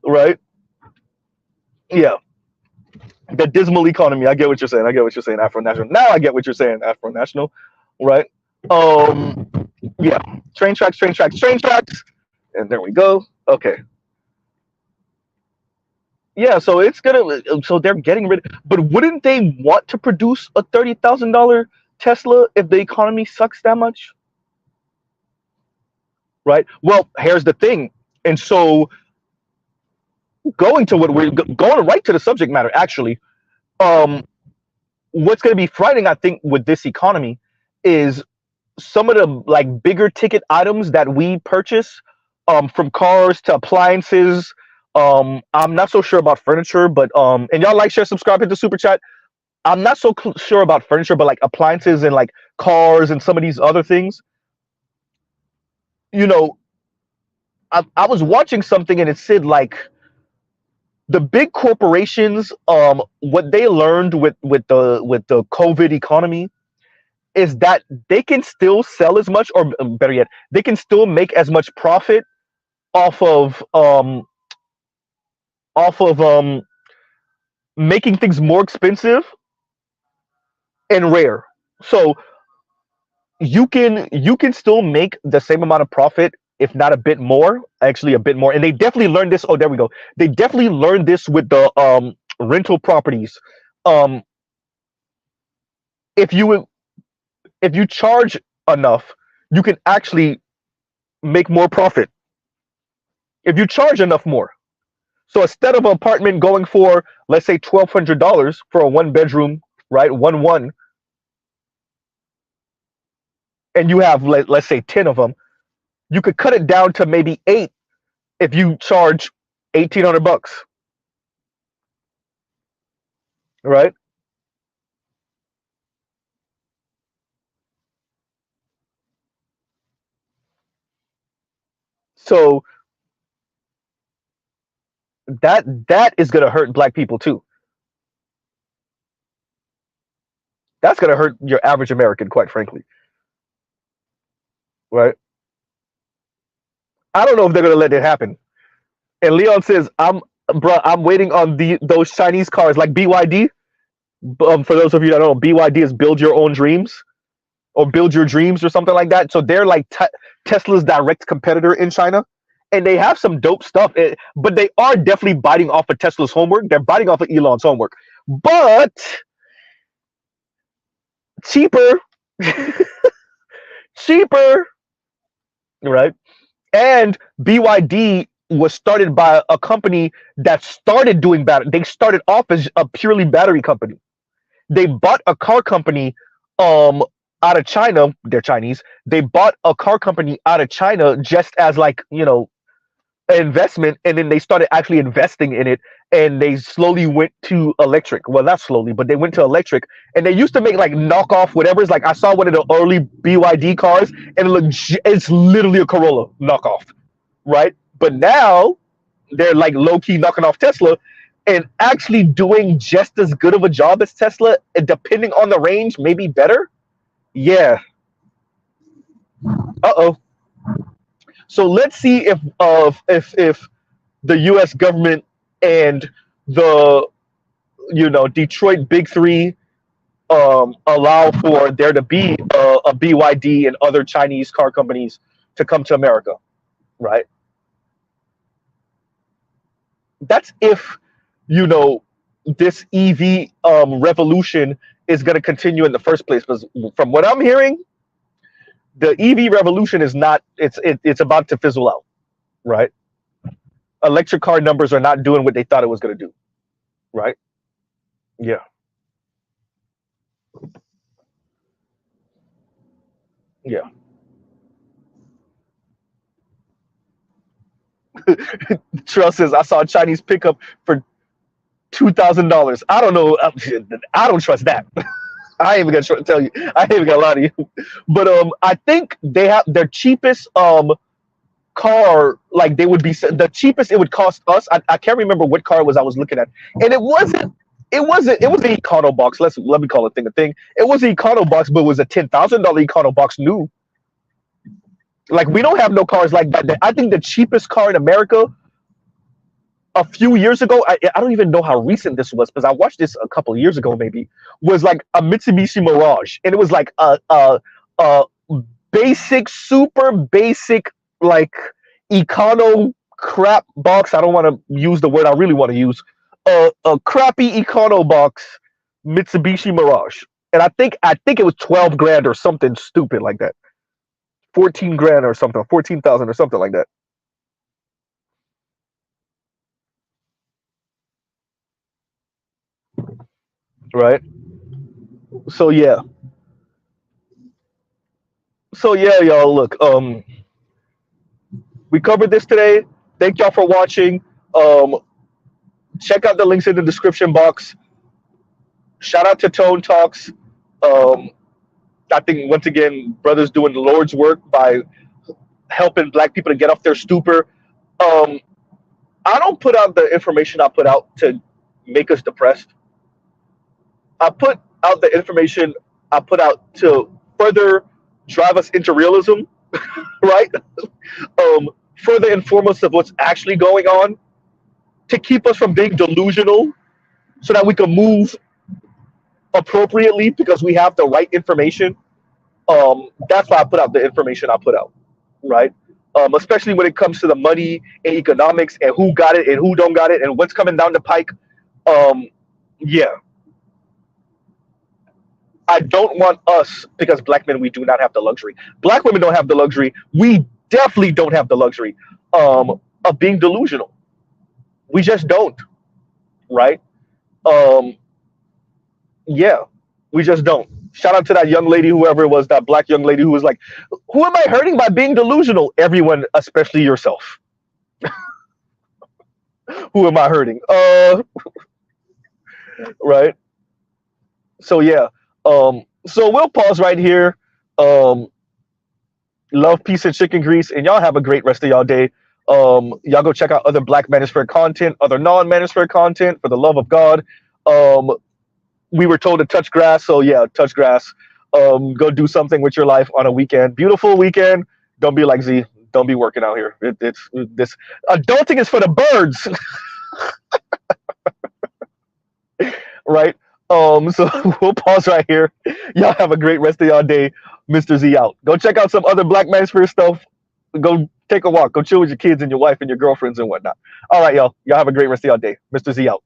right? Yeah, the dismal economy. I get what you're saying. I get what you're saying. Afro national. Now I get what you're saying. Afro national, right? Um, yeah. Train tracks, train tracks, train tracks, and there we go. Okay. Yeah. So it's gonna. So they're getting rid. But wouldn't they want to produce a $30,000 Tesla if the economy sucks that much? Right. Well, here's the thing. And so going to what we're going right to the subject matter, actually, um, what's going to be frightening, I think, with this economy is some of the like bigger ticket items that we purchase, from cars to appliances. I'm not so sure about furniture, but and y'all like, share, subscribe, hit the super chat. I'm not so sure about furniture, but like appliances and like cars and some of these other things. You know, I was watching something and it said like the big corporations, what they learned with the COVID economy is that they can still sell as much, or better yet, they can still make as much profit off of off of making things more expensive and rare. So you can still make the same amount of profit, if not a bit more, actually a bit more. And they definitely learned this. Oh, there we go. They definitely learned this with the rental properties. Um, if you if you charge enough, you can actually make more profit if you charge enough more. So instead of an apartment going for, let's say, $1,200 for a one bedroom, right, one, and you have, let's say, 10 of them, you could cut it down to maybe eight if you charge $1,800, right? So that is gonna hurt black people too. That's gonna hurt your average American, quite frankly, right? I don't know if they're gonna let it happen. And Leon says, I'm waiting on those Chinese cars like BYD. For those of you that don't know, BYD is build your own dreams or build your dreams or something like that. So they're like Tesla's direct competitor in China, and they have some dope stuff. But they are definitely biting off of Tesla's homework. They're biting off of Elon's homework, but cheaper, cheaper, right? And BYD was started by a company that started doing battery. They started off as a purely battery company. They bought a car company um out of China. They're Chinese. They bought a car company out of China just as like, investment, and then they started actually investing in it, and they slowly went to electric. Well, not slowly, but they went to electric, and they used to make like knockoff whatever's. Like I saw one of the early BYD cars, and it's literally a Corolla knockoff, right? But now they're like low key knocking off Tesla and actually doing just as good of a job as Tesla, and depending on the range, maybe better. Yeah. Uh-oh. So let's see if the U.S. government and the Detroit Big Three allow for there to be a BYD and other Chinese car companies to come to America, right? That's if this EV revolution is going to continue in the first place. Because from what I'm hearing, the EV revolution is not. It's about to fizzle out, right? Electric car numbers are not doing what they thought it was going to do, right? Yeah. Yeah. Trust says I saw a Chinese pickup for $2,000. I don't know. I don't trust that. I ain't even gonna tell you. I ain't even gonna lie to you. But I think they have their cheapest car. Like they would be the cheapest it would cost us. I can't remember what car it was I was looking at, and it wasn't. It wasn't. It was the Econo box. Let me call it thing a thing. It was the Econo box, but it was a $10,000 Econo box new. Like we don't have no cars like that. I think the cheapest car in America a few years ago, I don't even know how recent this was because I watched this a couple of years ago maybe, was like a Mitsubishi Mirage. And it was like a basic, super basic, like econo crap box. I don't want to use the word I really want to use. A crappy econo box Mitsubishi Mirage. And I think it was 12 grand or something stupid like that. 14 grand or something, 14,000 or something like that. Right. So yeah. So yeah, y'all. Look, we covered this today. Thank y'all for watching. Check out the links in the description box. Shout out to Tone Talks. I think once again, brothers doing the Lord's work by helping Black people to get off their stupor. I don't put out the information I put out to make us depressed. I put out the information I put out to further drive us into realism, right? Further inform us of what's actually going on, to keep us from being delusional, so that we can move appropriately because we have the right information. That's why I put out the information I put out, right? Especially when it comes to the money and economics and who got it and who don't got it and what's coming down the pike. Yeah, I don't want us, because Black men, we do not have the luxury. Black women don't have the luxury. We definitely don't have the luxury of being delusional. We just don't, right? Um, yeah, we just don't. Shout out to that young lady, whoever it was, that Black young lady who was like, who am I hurting by being delusional? Everyone, especially yourself. Who am I hurting? Right? So yeah. So we'll pause right here. Love, peace, and chicken grease, and y'all have a great rest of y'all day. Y'all go check out other Black Manosphere content, other non-Manosphere content, for the love of God. We were told to touch grass, so yeah, touch grass. Go do something with your life on a weekend. Beautiful weekend. Don't be like Z. Don't be working out here. It's this adulting is for the birds, right? So we'll pause right here. Y'all have a great rest of y'all day. Mr. Z out. Go check out some other Black Manosphere stuff. Go Take a walk. Go chill with your kids and your wife and your girlfriends and whatnot. All right, y'all. Y'all have a great rest of your day. Mr. Z out.